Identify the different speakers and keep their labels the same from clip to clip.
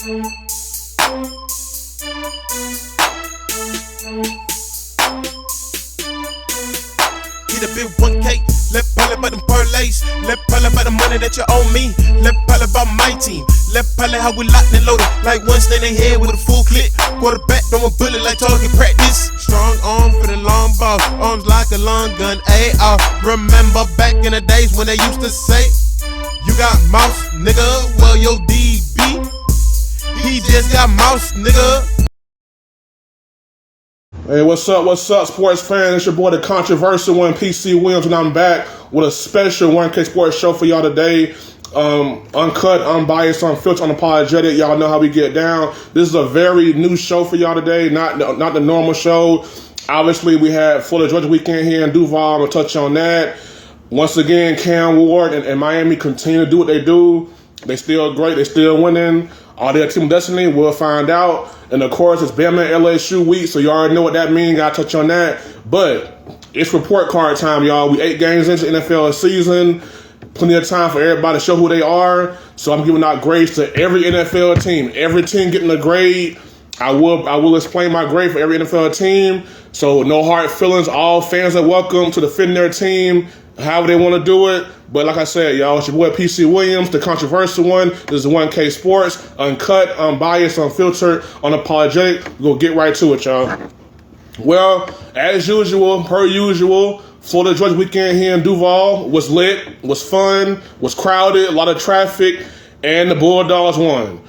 Speaker 1: Get a big 1K, let's probably about them parlays. Let's probably about the money that you owe me. Let's probably about my team. Let's probably how we locked and loaded. Like one standing head with a full clip. Quarterback from a bullet like target practice. Strong arm for the long ball. Arms like a long gun. AR. Remember back in the days when they used to say, you got mouse, nigga. Well, your DB, he just got mouse, nigga.
Speaker 2: Hey, what's up, sports fans? It's your boy, the controversial one, PC Williams, and I'm back with a special 1K Sports show for y'all today. Uncut, unbiased, unfiltered, unapologetic. Y'all know how we get down. This is a very new show for y'all today, not the normal show. Obviously, we had Florida Georgia weekend here in Duval. I'm going to touch on that. Once again, Cam Ward and Miami continue to do what they do. They still great. They still winning. Are they a team of destiny? We'll find out. And of course, it's Bama and LSU week, so you already know what that means. Gotta touch on that. But it's report card time, y'all. We 8 games into NFL season. Plenty of time for everybody to show who they are. So I'm giving out grades to every NFL team. Every team getting a grade. I will explain my grade for every NFL team. So no hard feelings. All fans are welcome to defend their team however they want to do it. But like I said, y'all, it's your boy PC Williams, the controversial one. This is 1K Sports, uncut, unbiased, unfiltered, unapologetic. We're going to get right to it, y'all. Well, as usual, per usual, Florida Georgia weekend here in Duval was lit, was fun, was crowded, a lot of traffic, and the Bulldogs won.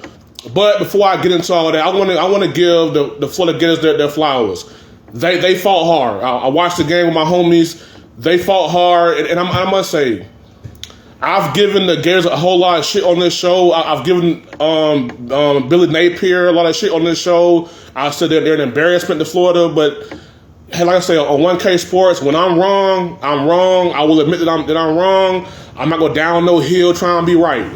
Speaker 2: But before I get into all that, I want to give the Florida Gators their flowers. They fought hard. I watched the game with my homies. They fought hard, and I must say, I've given the Gators a whole lot of shit on this show. I've given Billy Napier a lot of shit on this show. I said that they're an embarrassment to Florida, but hey, like I say, on 1K Sports, when I'm wrong, I'm wrong. I will admit that I'm wrong. I'm not going down no hill trying to be right.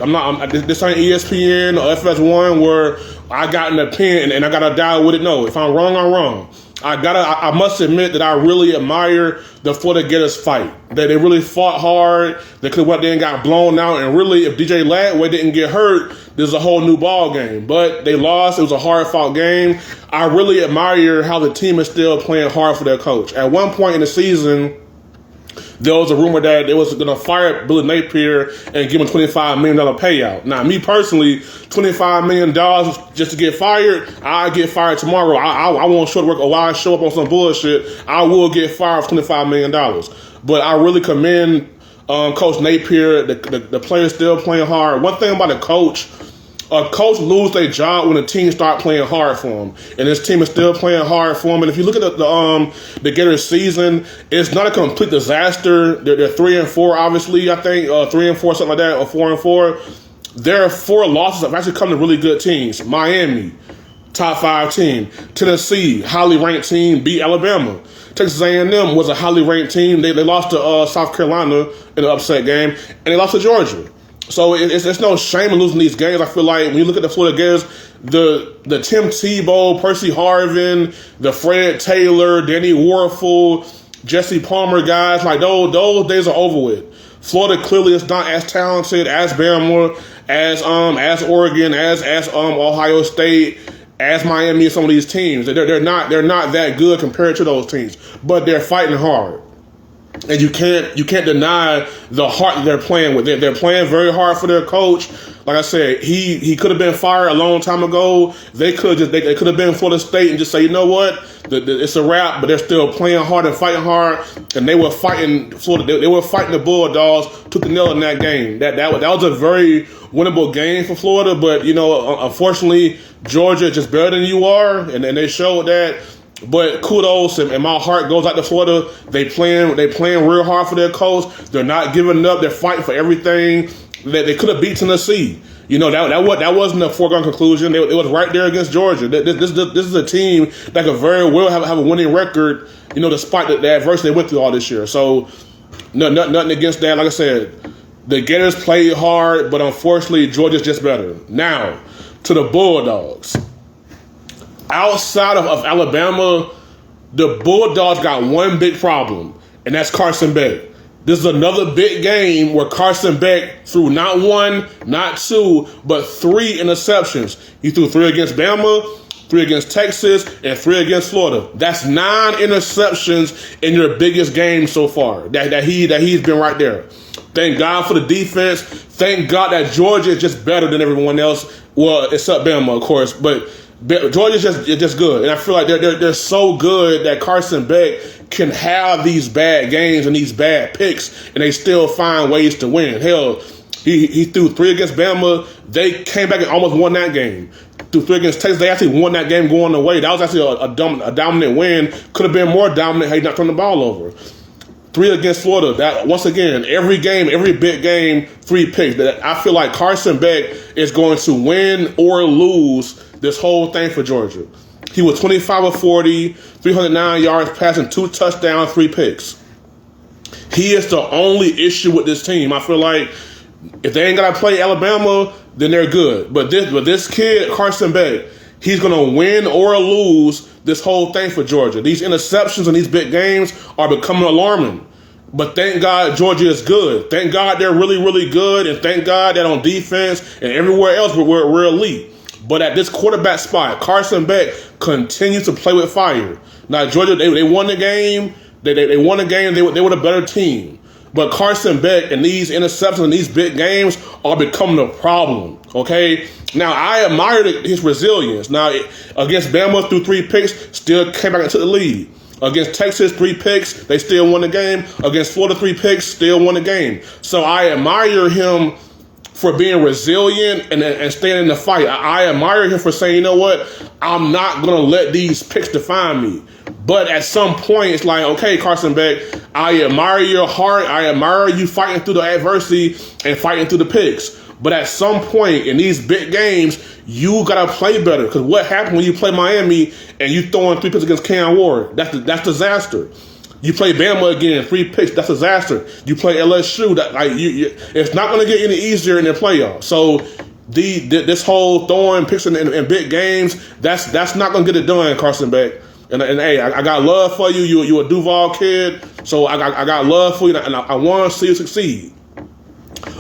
Speaker 2: This ain't ESPN or FS1 where I got an opinion and I got to die with it. No, if I'm wrong, I'm wrong. I must admit that I really admire the Florida Gators fight. They really fought hard. They could have went there and got blown out. And really, if DJ Latway didn't get hurt, this is a whole new ball game. But they lost. It was a hard-fought game. I really admire how the team is still playing hard for their coach. At one point in the season, there was a rumor that they was going to fire Billy Napier and give him $25 million payout. Now, me personally, $25 million just to get fired, I get fired tomorrow. I won't show up work, or while I show up on some bullshit, I will get fired for $25 million. But I really commend Coach Napier. The players still playing hard. One thing about a coach lose their job when the team start playing hard for them, and this team is still playing hard for them. And if you look at the Gators season, it's not a complete disaster. They're 3-4, obviously. I think 3-4, something like that, or 4-4. Their 4 losses have actually come to really good teams. Miami, top 5 team. Tennessee, highly ranked team, beat Alabama. Texas A&M was a highly ranked team. They lost to South Carolina in an upset game, and they lost to Georgia. So it's no shame in losing these games. I feel like when you look at the Florida Gators, the Tim Tebow, Percy Harvin, the Fred Taylor, Danny Warfel, Jesse Palmer guys, like those days are over with. Florida clearly is not as talented as Bama, as Oregon, as Ohio State, as Miami, and some of these teams. They're not that good compared to those teams, but they're fighting hard. And you can't deny the heart that they're playing with. They're playing very hard for their coach. Like I said, he could have been fired a long time ago. They could have been Florida State and just say, you know what, it's a wrap. But they're still playing hard and fighting hard. And they were fighting Florida. They were fighting the Bulldogs. Took the nail in that game. That was a very winnable game for Florida. But unfortunately, Georgia is just better than you are, and they showed that. But kudos, and my heart goes out to Florida. They playing real hard for their coach. They're not giving up. They're fighting for everything. They could have beat Tennessee. That wasn't a foregone conclusion. It was right there against Georgia. This is a team that could very well have a winning record. Despite the adversity they went through all this year. So nothing against that. Like I said, the Gators played hard, but unfortunately Georgia's just better. Now to the Bulldogs. Outside of Alabama, the Bulldogs got one big problem, and that's Carson Beck. This is another big game where Carson Beck threw not 1, not 2, but 3 interceptions. He threw 3 against Bama, 3 against Texas, and 3 against Florida. That's 9 interceptions in your biggest game so far. That he's been right there. Thank God for the defense. Thank God that Georgia is just better than everyone else. Well, except Bama, of course, but Georgia's just good. And I feel like they're so good that Carson Beck can have these bad games and these bad picks, and they still find ways to win. Hell, he threw 3 against Bama. They came back and almost won that game. Threw 3 against Texas. They actually won that game going away. That was actually a dominant win. Could have been more dominant had he not turned the ball over. 3 against Florida. That once again, every game, every big game, 3 picks. That I feel like Carson Beck is going to win or lose this whole thing for Georgia. He was 25 of 40, 309 yards passing, 2 touchdowns, 3 picks. He is the only issue with this team. I feel like if they ain't got to play Alabama, then they're good. But this kid, Carson Beck, he's going to win or lose this whole thing for Georgia. These interceptions and these big games are becoming alarming. But thank God Georgia is good. Thank God they're really, really good. And thank God that on defense and everywhere else we're elite. But at this quarterback spot, Carson Beck continues to play with fire. Now, Georgia, they won the game. They won the game. They were the better team. But Carson Beck and these interceptions and these big games are becoming a problem, okay? Now, I admire his resilience. Now, against Bama, threw 3 picks, still came back into the lead. Against Texas, 3 picks, they still won the game. Against Florida, 3 picks, still won the game. So I admire him for being resilient and staying in the fight. I admire him for saying, you know what, I'm not going to let these picks define me. But at some point, it's like, okay, Carson Beck, I admire your heart. I admire you fighting through the adversity and fighting through the picks. But at some point in these big games, you got to play better. Because what happened when you play Miami and you throwing 3 picks against Cam Ward? That's disaster. You play Bama again, 3 picks. That's disaster. You play LSU. It's not going to get any easier in the playoffs. So this whole throwing picks in big games, that's not going to get it done, Carson Beck. And hey, I got love for you. You a Duval kid, so I got love for you, and I want to see you succeed.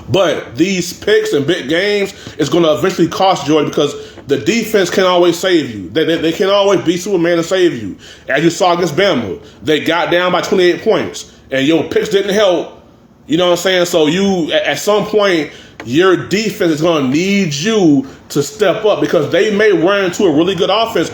Speaker 2: But these picks and big games is going to eventually cost Georgia because the defense can't always save you. They can't always be Superman and save you. As you saw against Bama, they got down by 28 points, and your picks didn't help. You know what I'm saying? So you, at some point, your defense is going to need you to step up because they may run into a really good offense.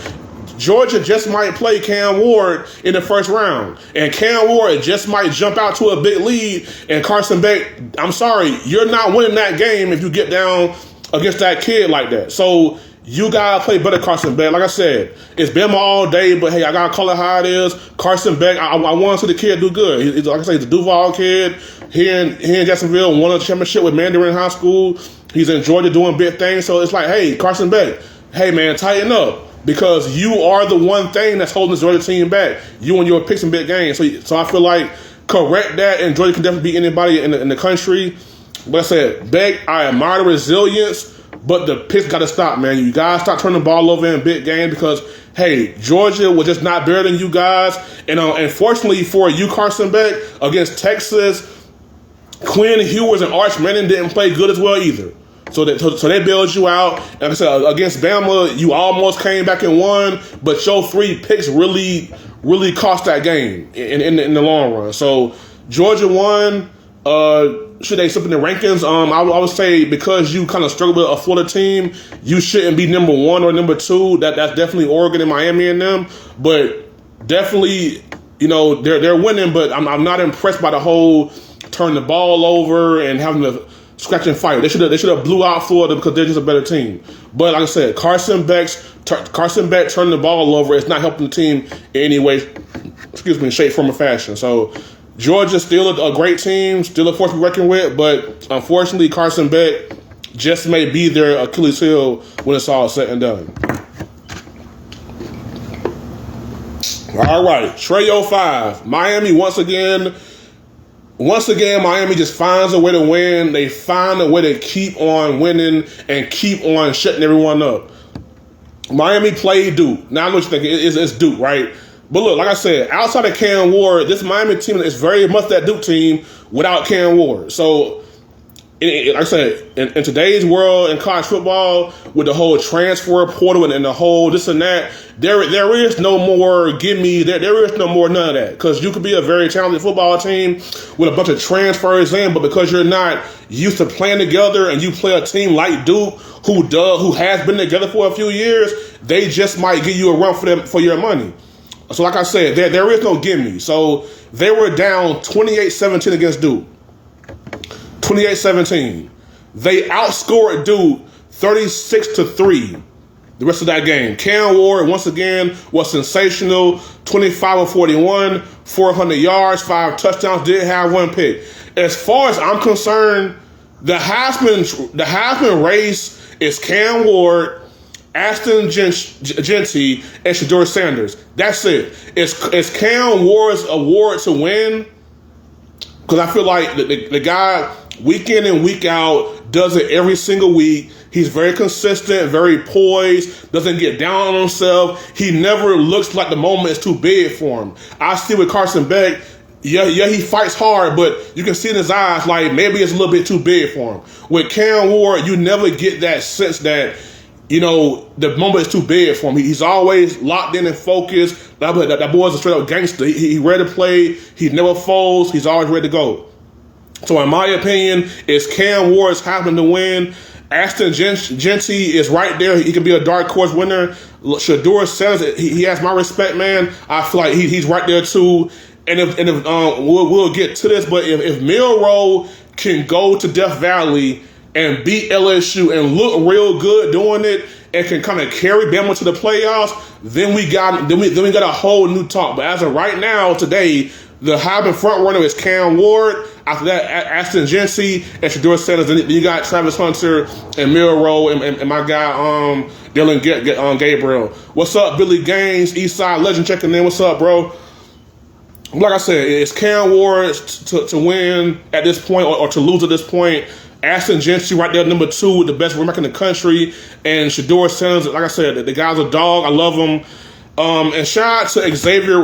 Speaker 2: Georgia just might play Cam Ward in the first round. And Cam Ward just might jump out to a big lead. And Carson Beck, I'm sorry, you're not winning that game if you get down against that kid like that. So you got to play better, Carson Beck. Like I said, it's Bama all day, but hey, I got to call it how it is. Carson Beck, I want to see the kid do good. He's, like I say, he's a Duval kid here in Jacksonville, won a championship with Mandarin High School. He's in Georgia doing big things. So it's like, hey, Carson Beck, hey, man, tighten up. Because you are the one thing that's holding this Georgia team back. You and your picks in big games. So I feel like correct that, and Georgia can definitely beat anybody in the country. But I said, Beck, I admire the resilience, but the picks got to stop, man. You guys stop turning the ball over in big games because, hey, Georgia was just not better than you guys. And unfortunately for you, Carson Beck, against Texas, Quinn Ewers and Arch Manning didn't play good as well either. So they bailed you out. And like I said, against Bama, you almost came back and won, but your 3 picks really, really cost that game in the long run. So Georgia won. Should they slip in the rankings? I would say because you kind of struggle with a Florida team, you shouldn't be number 1 or number 2. That's definitely Oregon and Miami and them. But definitely, you know, they're winning. But I'm not impressed by the whole turn the ball over and having to scratch and fight. They should have blew out Florida because they're just a better team. But like I said, Carson Beck turning the ball over. It's not helping the team in any way, shape, form, or fashion. So Georgia's still a great team, still a force to be reckoned with. But unfortunately, Carson Beck just may be their Achilles heel when it's all said and done. All right, Treyo 5. Miami once again, Miami just finds a way to win. They find a way to keep on winning and keep on shutting everyone up. Miami played Duke. Now I know what you're thinking. It's Duke, right? But look, like I said, outside of Cam Ward, this Miami team is very much that Duke team without Cam Ward. So, like I said, in today's world in college football, with the whole transfer portal and the whole this and that, there is no more gimme. There is no more none of that. Because you could be a very talented football team with a bunch of transfers in, but because you're not used to playing together and you play a team like Duke, who has been together for a few years, they just might give you a run for your money. So like I said, there is no gimme. So they were down 28-17 against Duke. 28-17. They outscored Duke 36-3 the rest of that game. Cam Ward, once again, was sensational. 25-41, 400 yards, 5 touchdowns, did have 1 pick. As far as I'm concerned, the Heisman race is Cam Ward, Ashton Genty, and Shedeur Sanders. That's it. It's Cam Ward's award to win, because I feel like the guy, week in and week out, does it every single week. He's very consistent, very poised, doesn't get down on himself. He never looks like the moment is too big for him. I see with Carson Beck, yeah, he fights hard, but you can see in his eyes like maybe it's a little bit too big for him. With Cam Ward, you never get that sense that, you know, the moment is too big for him. He's always locked in and focused. That boy's a straight up gangster. He ready to play. He never folds. He's always ready to go. So in my opinion, it's Cam Ward's happening to win. Ashton Genty is right there. He could be a dark horse winner. Shedeur Sanders, he has my respect, man. I feel like he's right there too. And if we'll get to this, but if Milroe can go to Death Valley and beat LSU and look real good doing it and can kind of carry Bama to the playoffs, then we got a whole new talk. But as of right now, today, the Heisman front runner is Cam Ward. After that, Ashton Genty and Shedeur Sanders. Then you got Travis Hunter and Milroe and my guy Dylan Gabriel. What's up, Billy Gaines, Eastside Legend checking in. What's up, bro? Like I said, it's Cam Ward to win at this point or to lose at this point. Ashton Genty right there, number 2, the best running back in the country. And Shedeur Sanders, like I said, the guy's a dog. I love him. And shout out to Xavier.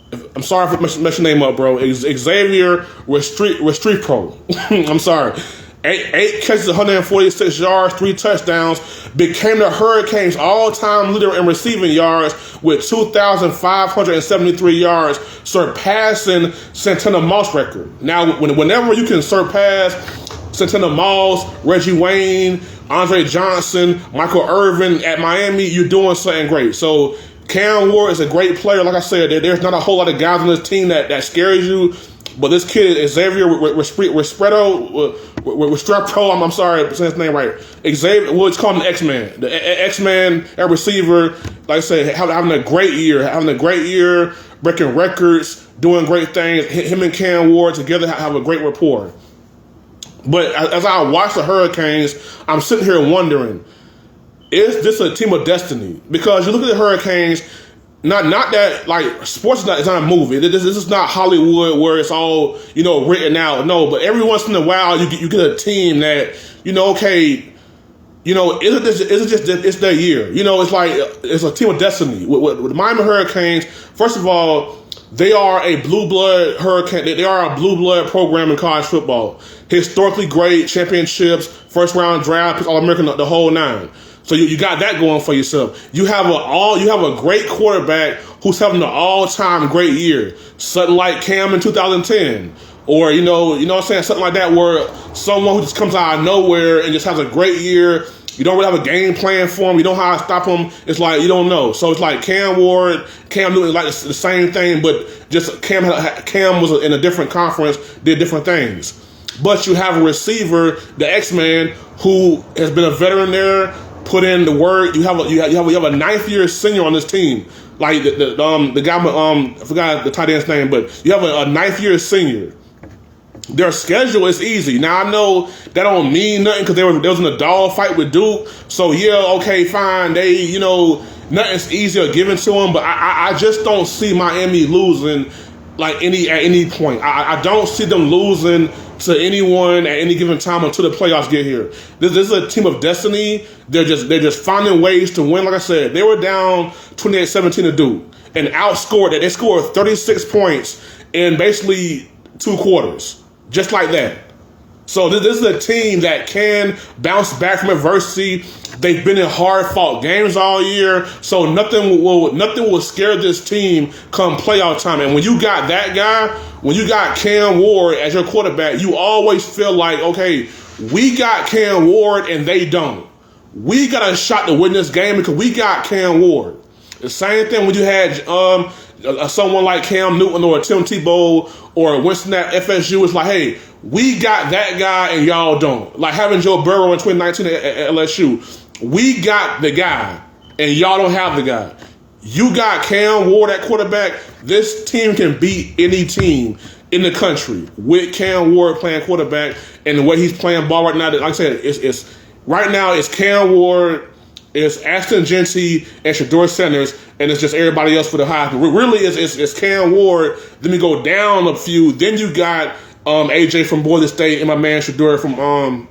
Speaker 2: I'm sorry if I messed your name up, bro. Xavier Restrepo. I'm sorry. 8 catches, 146 yards, 3 touchdowns. Became the Hurricanes' all-time leader in receiving yards with 2,573 yards, surpassing Santana Moss' record. Now, whenever you can surpass Santana Moss, Reggie Wayne, Andre Johnson, Michael Irvin at Miami, you're doing something great. So Cam Ward is a great player. Like I said, there's not a whole lot of guys on this team that scares you. But this kid, Xavier Restrepo, I'm sorry, I'm saying his name right. Xavier, well, it's called an X-Man. The X-Man, a receiver, like I said, having a great year, breaking records, doing great things. Him and Cam Ward together have a great rapport. But as I watch the Hurricanes, I'm sitting here wondering, is this a team of destiny? Because you look at the Hurricanes, not that, like, sports is not a movie. This is not Hollywood where it's all, you know, written out. No, but every once in a while you get a team that, you know, okay, you know, is it just it's their year? You know, it's like it's a team of destiny. With the Miami Hurricanes, first of all, they are a blue blood Hurricane. They are a blue blood program in college football. Historically great, championships, first round draft, All-American, the whole 9. So you got that going for yourself. You have a great quarterback who's having an all-time great year. Something like Cam in 2010. Or, you know what I'm saying? Something like that where someone who just comes out of nowhere and just has a great year. You don't really have a game plan for him. You don't know how to stop him. It's like you don't know. So it's like Cam Ward, Cam Newton, like the same thing, but just Cam was in a different conference, did different things. But you have a receiver, the X-Man, who has been a veteran there, put in the work. You have a 9th year senior on this team, like the guy. I forgot the tight end's name, but you have a 9th year senior. Their schedule is easy. Now I know that don't mean nothing because they was in a dog fight with Duke. So yeah, okay, fine. They, nothing's easier given to them. But I just don't see Miami losing like at any point. I don't see them losing to anyone at any given time until the playoffs get here. This is a team of destiny. They're just finding ways to win. Like I said, they were down 28-17 to Duke and outscored it. They scored 36 points in basically 2 quarters, just like that. So this is a team that can bounce back from adversity. They've been in hard-fought games all year, so nothing will scare this team come playoff time. And when you got that guy, when you got Cam Ward as your quarterback, you always feel like, okay, we got Cam Ward and they don't. We got a shot to win this game because we got Cam Ward. The same thing when you had someone like Cam Newton or Tim Tebow or Winston at FSU. It's like, hey, we got that guy and y'all don't. Like having Joe Burrow in 2019 at LSU. We got the guy and y'all don't have the guy. You got Cam Ward at quarterback. This team can beat any team in the country with Cam Ward playing quarterback and the way he's playing ball right now. Like I said, it's right now it's Cam Ward, it's Ashton Genty and Shedeur Sanders, and it's just everybody else for the high. But really, it's Cam Ward. Then we go down a few. Then you got AJ from Boise State and my man Shedeur from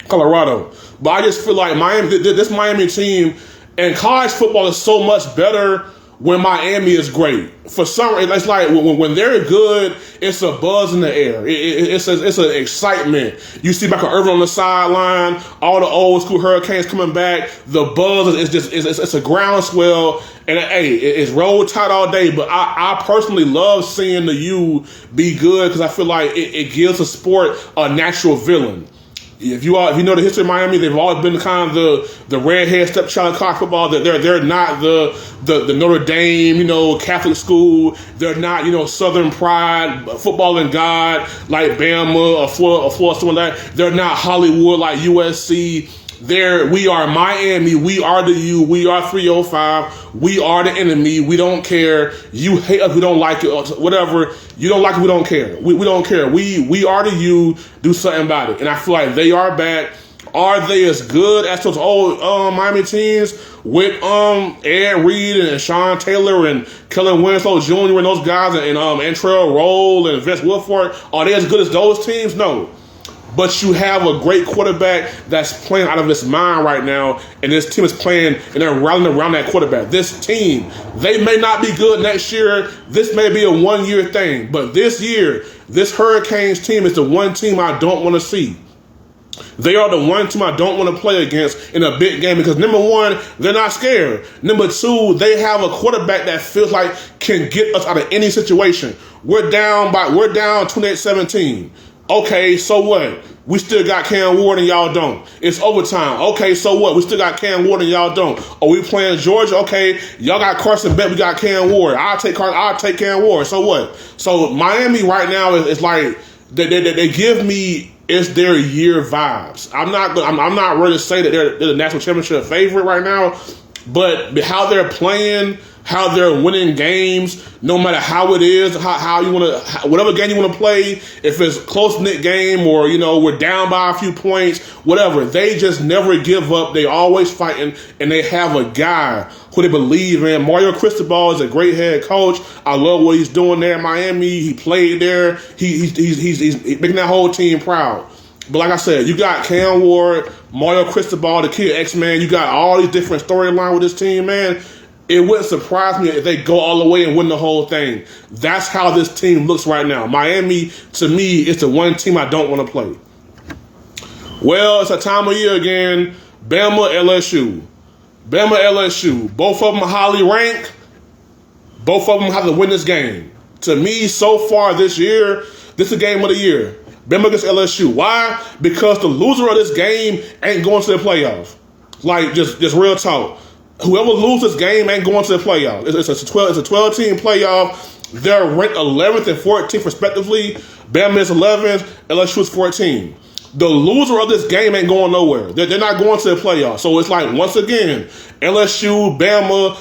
Speaker 2: Colorado. But I just feel like this Miami team and college football is so much better when Miami is great. For some reason, it's like when they're good, it's a buzz in the air. It's an excitement. You see Michael Irvin on the sideline, all the old school Hurricanes coming back. The buzz it's a groundswell, and hey, it's roll tide all day. But I personally love seeing the U be good because I feel like it gives a sport a natural villain. If you know the history of Miami, they've always been kind of the redhead stepchild of college football. That they're not the Notre Dame, Catholic school. They're not Southern pride, football and God like Bama or Florida, someone like that. They're not Hollywood like USC. We are Miami. We are the U. We are 305. We are the enemy. We don't care. You hate us. We don't like it. Whatever. You don't like it. We don't care. We don't care. We are the U. Do something about it. And I feel like they are back. Are they as good as those old Miami teams with Ed Reed and Sean Taylor and Kellen Winslow Jr. and those guys and Antrell Roll and Vince Wilfork? Are they as good as those teams? No. But you have a great quarterback that's playing out of his mind right now, and this team is playing, and they're rallying around that quarterback. This team, they may not be good next year. This may be a one-year thing. But this year, this Hurricanes team is the one team I don't want to see. They are the one team I don't want to play against in a big game because, number one, they're not scared. Number two, they have a quarterback that feels like can get us out of any situation. We're down 28-17. Okay, so what? We still got Cam Ward and y'all don't. It's overtime. Okay, so what? We still got Cam Ward and y'all don't. Are we playing Georgia? Okay, y'all got Carson Beck. We got Cam Ward. I'll take Cam Ward. So what? So Miami right now is like they give me it's their year vibes. I'm not ready to say that they're the national championship favorite right now, but how they're playing, how they're winning games, no matter how it is, how you want to, whatever game you want to play, if it's a close-knit game or, we're down by a few points, whatever, they just never give up. They always fighting, and they have a guy who they believe in. Mario Cristobal is a great head coach. I love what he's doing there in Miami. He played there. He's making that whole team proud. But like I said, you got Cam Ward, Mario Cristobal, the kid X-Man. You got all these different storylines with this team, man. It wouldn't surprise me if they go all the way and win the whole thing. That's how this team looks right now. Miami, to me, is the one team I don't want to play. Well, it's a time of year again. Bama, LSU. Bama, LSU. Both of them are highly ranked. Both of them have to win this game. To me, so far this year, this is the game of the year. Bama against LSU. Why? Because the loser of this game ain't going to the playoff. Like, just real talk. Whoever loses this game ain't going to the playoff. It's a 12-team playoff. They're ranked 11th and 14th respectively. Bama is 11th. LSU is 14. The loser of this game ain't going nowhere. They're not going to the playoff. So it's like, once again, LSU, Bama,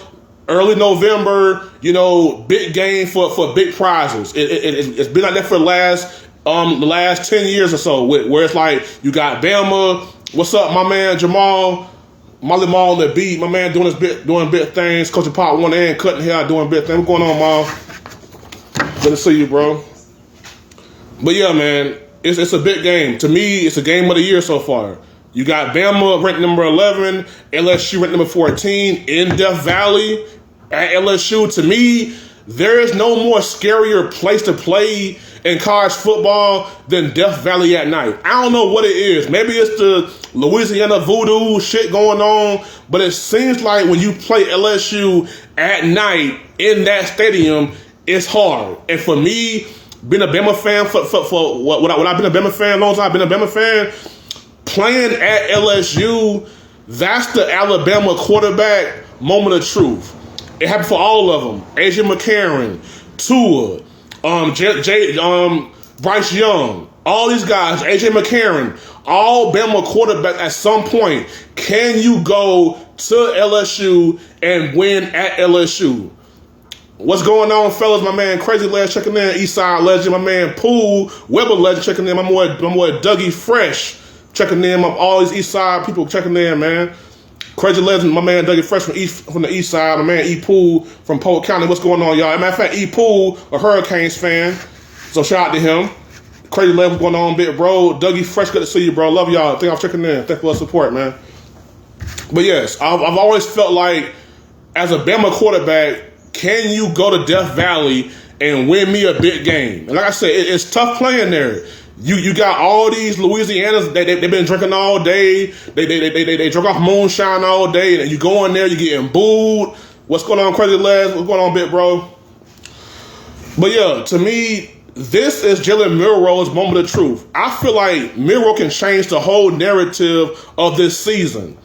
Speaker 2: early November, big game for big prizes. It's been like that for the last 10 years or so, where it's like you got Bama. What's up, my man Jamal? Molly Mall on the beat, my man doing big things. Coach Pop 1 and cutting hair, doing big things. What's going on, Mal? Good to see you, bro. But yeah, man, it's a big game. To me, it's a game of the year so far. You got Bama ranked number 11, LSU ranked number 14 in Death Valley at LSU. To me, there is no more scarier place to play in college football than Death Valley at night. I don't know what it is. Maybe it's the Louisiana voodoo shit going on, but it seems like when you play LSU at night in that stadium, it's hard. And for me, being a Bama fan for what I've been a Bama fan, long time I've been a Bama fan, playing at LSU, that's the Alabama quarterback moment of truth. It happened for all of them. AJ McCarron, Tua, Bryce Young, all these guys, AJ McCarron, all Bama quarterbacks at some point. Can you go to LSU and win at LSU? What's going on, fellas? My man Crazy Ledge checking in. Eastside Legend. My man Pool Weber Legend checking in. My boy Dougie Fresh checking in. All these Eastside people checking in, man. Crazy Legend, my man Dougie Fresh from the East Side. My man E Pool from Polk County. What's going on, y'all? As a matter of fact, E Pool, a Hurricanes fan. So shout out to him. Crazy Legend, what's going on, big bro? Dougie Fresh, good to see you, bro. Love y'all. Thank y'all for checking in. Thank you for the support, man. But yes, I've always felt like as a Bama quarterback, can you go to Death Valley and win me a big game? And like I said, it's tough playing there. You got all these Louisianans, they've been drinking all day. They drink off moonshine all day. And you go in there, you're getting booed. What's going on, Crazy Les? What's going on, big bro? But yeah, to me, this is Jalen Milroe's moment of truth. I feel like Milroe can change the whole narrative of this season.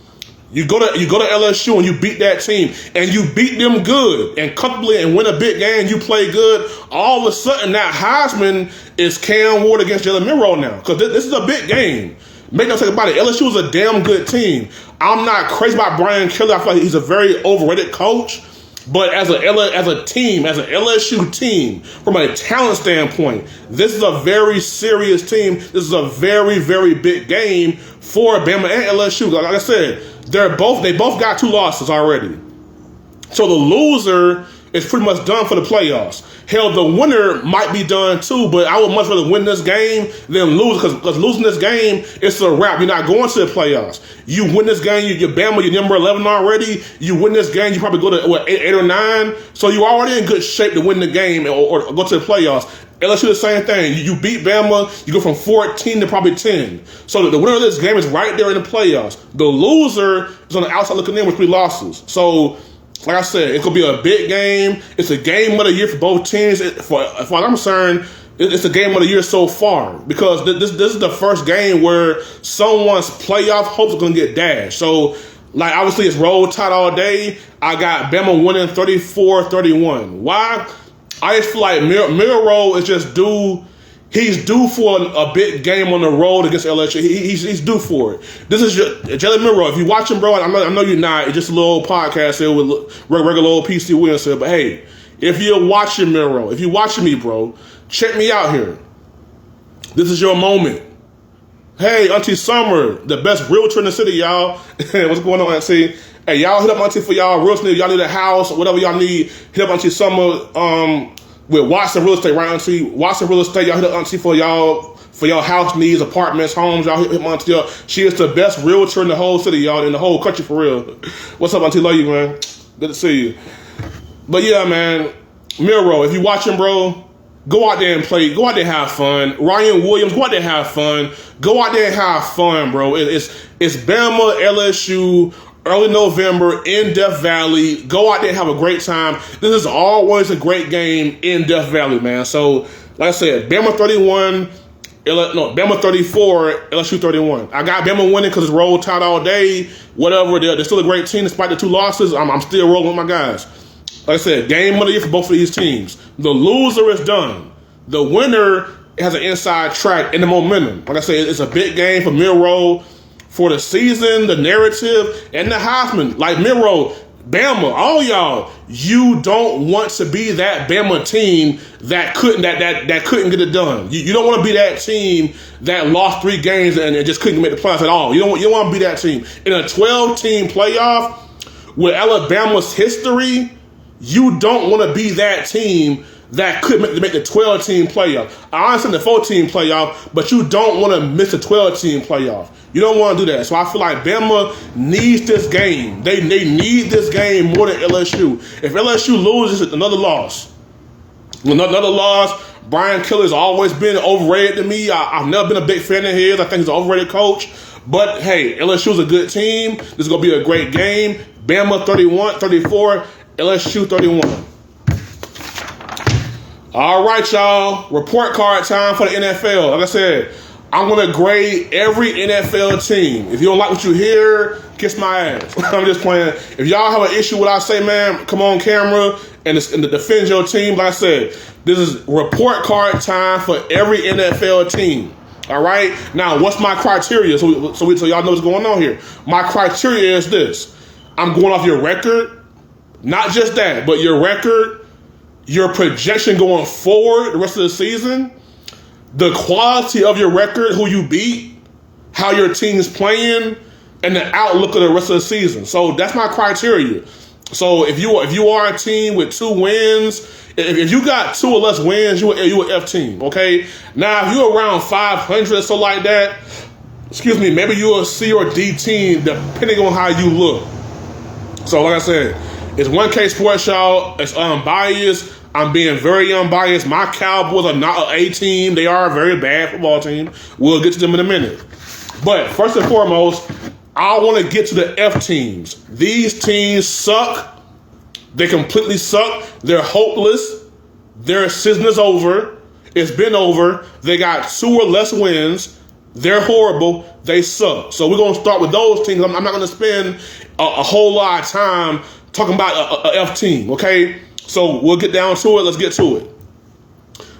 Speaker 2: You go to LSU and you beat that team and you beat them good and comfortably and win a big game. You play good. All of a sudden, that Heisman is Cam Ward against Jalen Milroe now because this is a big game. Make no mistake about it. LSU is a damn good team. I'm not crazy about Brian Kelly. I feel like he's a very overrated coach. But as a team, as an LSU team, from a talent standpoint, this is a very serious team. This is a very, very big game for Bama and LSU. Like I said, they both got 2 losses already. So the loser is pretty much done for the playoffs. Hell, the winner might be done too, but I would much rather win this game than lose because losing this game, it's a wrap. You're not going to the playoffs. You win this game, you're Bama, you're number 11 already. You win this game, you probably go to 8 or 9. So you're already in good shape to win the game or go to the playoffs. LSU the same thing. You beat Bama, you go from 14 to probably 10. So the winner of this game is right there in the playoffs. The loser is on the outside looking in with 3 losses. So like I said, it could be a big game. It's a game of the year for both teams. As far as I'm concerned, it's a game of the year so far because this is the first game where someone's playoff hopes are going to get dashed. So, like, obviously, it's roll tide all day. I got Bama winning 34-31. Why? I just feel like Milroe is just due. He's due for a big game on the road against LSU. He's due for it. This is Jalen Milroe. If you watch him, bro, I know you're not. It's just a little podcast here with regular old PC Williams here. But hey, if you're watching Milroe, if you're watching me, bro, check me out here. This is your moment. Hey, Auntie Summer, the best realtor in the city, y'all. What's going on, Auntie? Hey, y'all hit up Auntie for y'all realtor. Y'all need a house or whatever y'all need. Hit up Auntie Summer. With Watson Real Estate, right, Auntie? Watson Real Estate, y'all hit up Auntie for y'all house needs, apartments, homes. Y'all hit Auntie up. She is the best realtor in the whole city, y'all, in the whole country for real. What's up, Auntie? Love you, man. Good to see you. But yeah, man, Milroe, if you watching, bro, go out there and play. Go out there and have fun. Ryan Williams, go out there and have fun. Go out there and have fun, bro. It's Bama, LSU, early November in Death Valley. Go out there and have a great time. This is always a great game in Death Valley, man. So, like I said, Bama 31, Bama 34, LSU 31. I got Bama winning because it's roll tide all day. Whatever, they're still a great team despite the 2 losses. I'm still rolling with my guys. Like I said, game of the year for both of these teams. The loser is done. The winner has an inside track and the momentum. Like I said, it's a big game for Milroe. For the season, the narrative, and the Heisman. Like Milroe, Bama, all y'all, you don't want to be that Bama team that couldn't get it done. You don't want to be that team that lost 3 games and just couldn't make the playoffs at all. You don't want to be that team. In a 12-team playoff with Alabama's history, you don't want to be that team that could make the 12-team playoff. I understand the 14 playoff, but you don't want to miss the 12-team playoff. You don't want to do that. So I feel like Bama needs this game. They need this game more than LSU. If LSU loses, it's another loss. Another loss. Brian Kelly's always been overrated to me. I've never been a big fan of his. I think he's an overrated coach. But, hey, LSU's a good team. This is going to be a great game. Bama 31-34, LSU 31. All right, y'all. Report card time for the NFL. Like I said, I'm going to grade every NFL team. If you don't like what you hear, kiss my ass. I'm just playing. If y'all have an issue with what I say, man, come on camera and defend your team. Like I said, this is report card time for every NFL team. All right? Now, what's my criteria? So y'all know what's going on here. My criteria is this. I'm going off your record. Not just that, but your record, your projection going forward the rest of the season, the quality of your record, who you beat, how your team's playing, and the outlook of the rest of the season. So that's my criteria. So if you are a team with 2 wins, if you got 2 or less wins, you an F team, okay? Now, if you're around 500 or so like that, maybe you're a C or D team depending on how you look. So like I said, it's 1K Sports, y'all. It's unbiased. I'm being very unbiased. My Cowboys are not an A team. They are a very bad football team. We'll get to them in a minute. But first and foremost, I want to get to the F teams. These teams suck. They completely suck. They're hopeless. Their season is over. It's been over. They got 2 or less wins. They're horrible. They suck. So we're going to start with those teams. I'm not going to spend a whole lot of time talking about a F team, okay? So we'll get down to it. Let's get to it.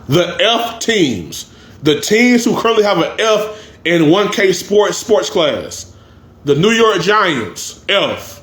Speaker 2: The F teams. The teams who currently have an F in 1K sports class. The New York Giants, F.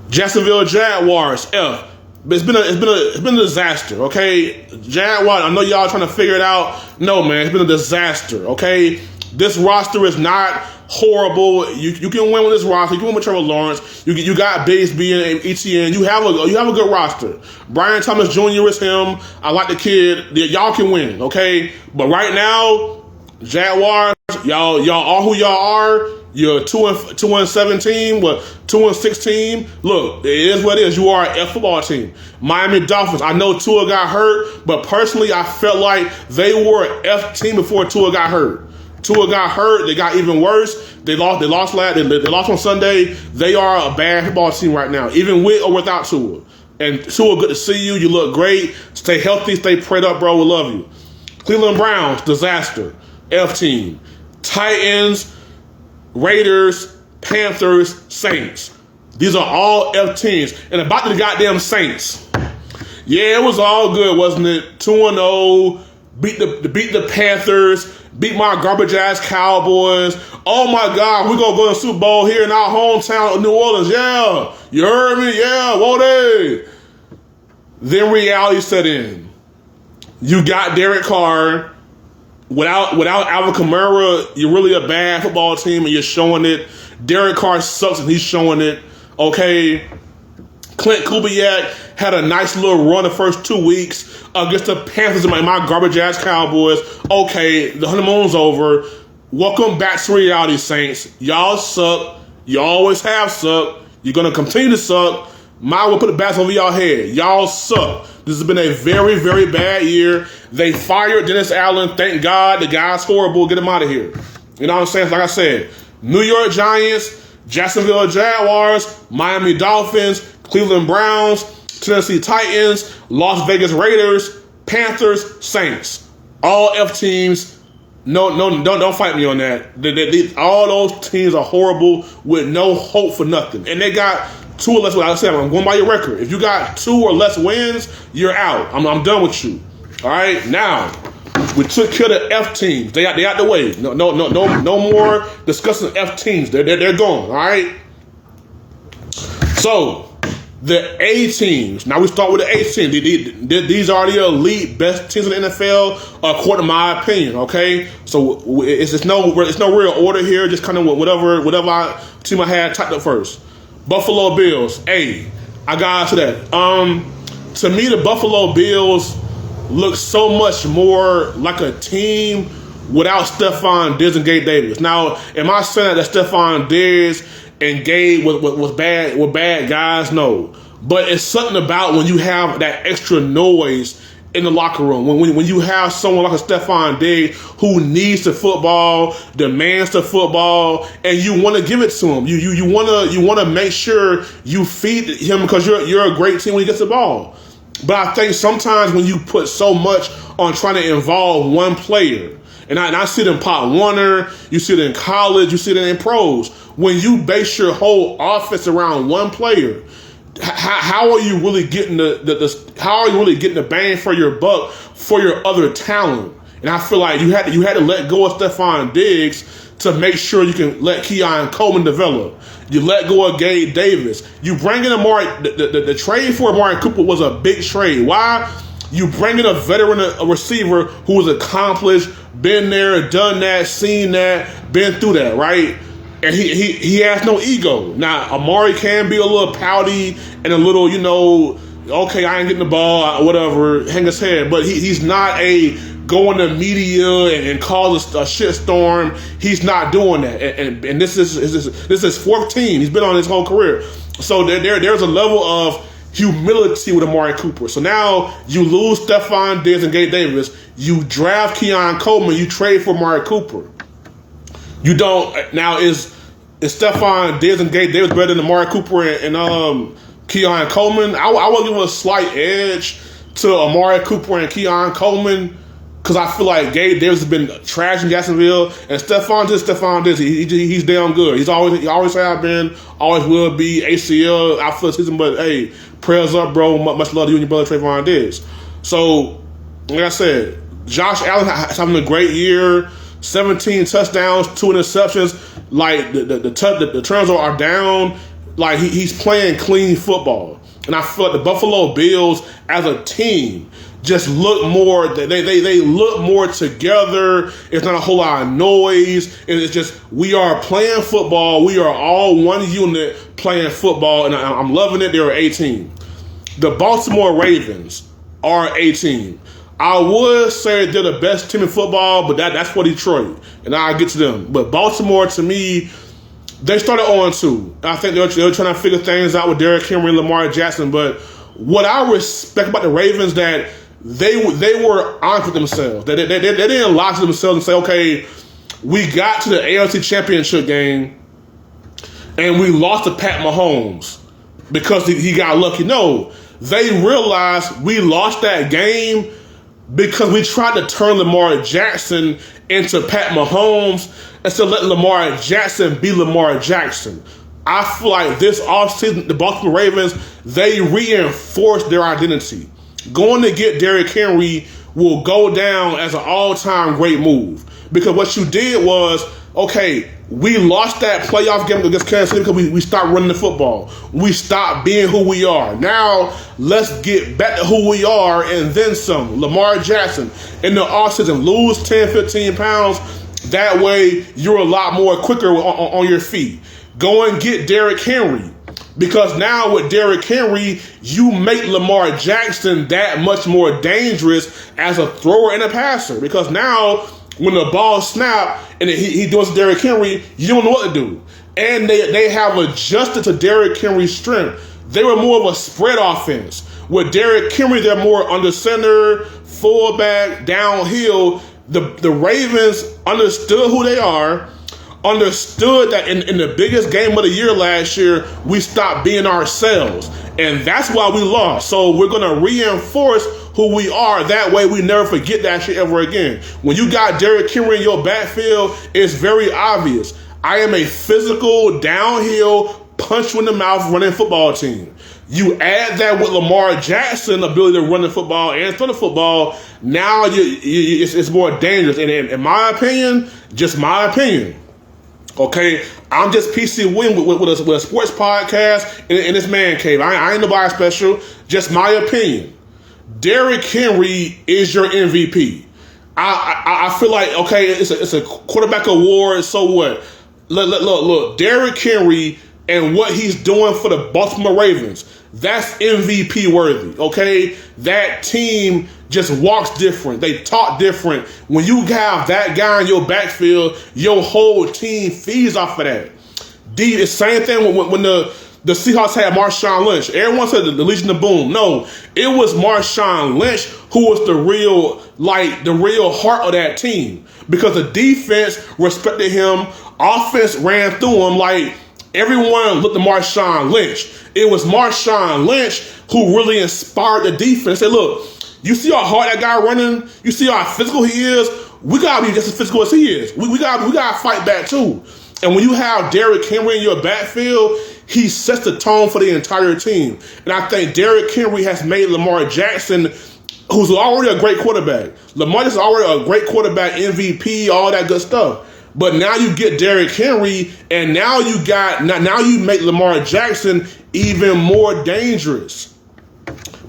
Speaker 2: Jacksonville Jaguars, F. It's been a disaster, okay? Jaguars, I know y'all trying to figure it out. No, man, it's been a disaster, okay? This roster is not horrible. You can win with this roster. You can win with Trevor Lawrence. You got Bigsby and ETN. You have a good roster. Brian Thomas Jr. is him. I like the kid. Y'all can win, okay? But right now, Jaguars, y'all are who y'all are. You're 2-7 team, 2-6 team. Look, it is what it is. You are an F football team. Miami Dolphins. I know Tua got hurt, but personally, I felt like they were an F team before Tua got hurt. Tua got hurt. They got even worse. They lost on Sunday. They are a bad football team right now, even with or without Tua. And Tua, good to see you. You look great. Stay healthy. Stay prayed up, bro. We love you. Cleveland Browns, disaster. F team. Titans, Raiders, Panthers, Saints. These are all F teams. And about the goddamn Saints. Yeah, it was all good, wasn't it? 2-0. Beat the Panthers. Beat my garbage ass Cowboys. Oh my God, we're gonna go to the Super Bowl here in our hometown of New Orleans. Yeah, you heard me. Yeah, whoa, Then reality set in. You got Derek Carr. Without Alvin Kamara, you're really a bad football team, and you're showing it. Derek Carr sucks, and he's showing it. Okay. Clint Kubiak had a nice little run the first 2 weeks against the Panthers and my garbage-ass Cowboys. Okay, the honeymoon's over. Welcome back to reality, Saints. Y'all suck. You always have sucked. You're going to continue to suck. Might well put the bats over y'all head. Y'all suck. This has been a very, very bad year. They fired Dennis Allen. Thank God. The guy's horrible. Get him out of here. You know what I'm saying? Like I said, New York Giants, Jacksonville Jaguars, Miami Dolphins, Cleveland Browns, Tennessee Titans, Las Vegas Raiders, Panthers, Saints. All F teams. No, don't fight me on that. All those teams are horrible with no hope for nothing. And they got 2 or less. Like I said, I'm going by your record. If you got 2 or less wins, you're out. I'm done with you. All right. Now we took care of the F teams. They out the way. No more discussing F teams. They're gone. All right. So the A teams. Now we start with the A teams. These are the elite best teams in the NFL, according to my opinion. Okay, so it's no real order here. Just kind of whatever team I had typed up first. Buffalo Bills. A. I got to that. To me, the Buffalo Bills look so much more like a team without Stephon Diggs and Gabe Davis. Now, am I saying that Stephon Diggs and Gabe was bad, were bad guys? No. But it's something about when you have that extra noise in the locker room. When you have someone like a Stephon Diggs who needs the football, demands the football, and you want to give it to him. You want to make sure you feed him because you're a great team when he gets the ball. But I think sometimes when you put so much on trying to involve one player, and I see it in Pop Warner, you see it in college, you see it in pros. When you base your whole offense around one player, how are you really getting the bang for your buck for your other talent? And I feel like you had to let go of Stephon Diggs to make sure you can let Keon Coleman develop. You let go of Gabe Davis. You bring in the trade for Amari Cooper was a big trade. Why? You bring in a veteran, a receiver who was accomplished, been there, done that, seen that, been through that, right? And he has no ego. Now, Amari can be a little pouty and a little, okay, I ain't getting the ball, whatever, hang his head. But he's not a go in the media and cause a shitstorm. He's not doing that. And this is his fourth team. He's been on his whole career. So there's a level of humility with Amari Cooper. So now you lose Stephon Diggs and Gabe Davis. You draft Keon Coleman. You trade for Amari Cooper. You don't. Now, is Stephon Diggs and Gabe Davis better than Amari Cooper and Keon Coleman? I will give a slight edge to Amari Cooper and Keon Coleman because I feel like Gabe Davis has been trash in Jacksonville, and Stephon Diggs, he's damn good. He always have been, always will be. ACL out for the season, but hey, prayers up, bro. Much love to you and your brother Trayvon Diggs. So, like I said, Josh Allen is having a great year. 17 touchdowns, 2 interceptions. Like the turns are down. Like he's playing clean football, and I feel like the Buffalo Bills as a team just look more. They look more together. It's not a whole lot of noise. It's just we are playing football. We are all one unit playing football, and I'm loving it. They're 18. The Baltimore Ravens are 18. I would say they're the best team in football, but that's for Detroit, and I'll get to them. But Baltimore, to me, they started 0-2. I think they were trying to figure things out with Derrick Henry and Lamar Jackson. But what I respect about the Ravens that they were honest with themselves. They didn't lie to themselves and say, okay, we got to the AFC Championship game and we lost to Pat Mahomes because he got lucky. No, they realized we lost that game because we tried to turn Lamar Jackson into Pat Mahomes instead of letting Lamar Jackson be Lamar Jackson. I feel like this offseason, the Baltimore Ravens, they reinforced their identity. Going to get Derrick Henry will go down as an all-time great move. Because what you did was, okay, we lost that playoff game against Kansas City because we stopped running the football. We stopped being who we are. Now, let's get back to who we are and then some. Lamar Jackson, in the offseason, lose 10, 15 pounds. That way, you're a lot more quicker on your feet. Go and get Derrick Henry. Because now with Derrick Henry, you make Lamar Jackson that much more dangerous as a thrower and a passer. Because now, when the ball snap and he does Derrick Henry, you don't know what to do. And they have adjusted to Derrick Henry's strength. They were more of a spread offense. With Derrick Henry, they're more under center, fullback, downhill. The Ravens understood who they are, understood that in the biggest game of the year last year, we stopped being ourselves. And that's why we lost. So we're going to reinforce who we are. That way we never forget that shit ever again. When you got Derrick Henry in your backfield, it's very obvious. I am a physical, downhill, punch you in the mouth running football team. You add that with Lamar Jackson ability to run the football and throw the football, now it's more dangerous. And in my opinion, just my opinion, okay, I'm just PC Win with a sports podcast in this man cave. I ain't nobody special. Just my opinion. Derrick Henry is your MVP. I feel like, okay, it's a quarterback award. So what? Look, Derrick Henry and what he's doing for the Baltimore Ravens, that's MVP worthy. Okay, that team just walks different. They talk different. When you have that guy in your backfield, your whole team feeds off of that. The same thing when the Seahawks had Marshawn Lynch. Everyone said the Legion of Boom. No, it was Marshawn Lynch who was the real heart of that team, because the defense respected him. Offense ran through him. Like, everyone looked at Marshawn Lynch. It was Marshawn Lynch who really inspired the defense. Say, look, you see how hard that guy running? You see how physical he is? We gotta be just as physical as he is. We gotta fight back too. And when you have Derrick Henry in your backfield, he sets the tone for the entire team. And I think Derrick Henry has made Lamar Jackson, who's already a great quarterback. Lamar is already a great quarterback, MVP, all that good stuff. But now you get Derrick Henry, and now you make Lamar Jackson even more dangerous.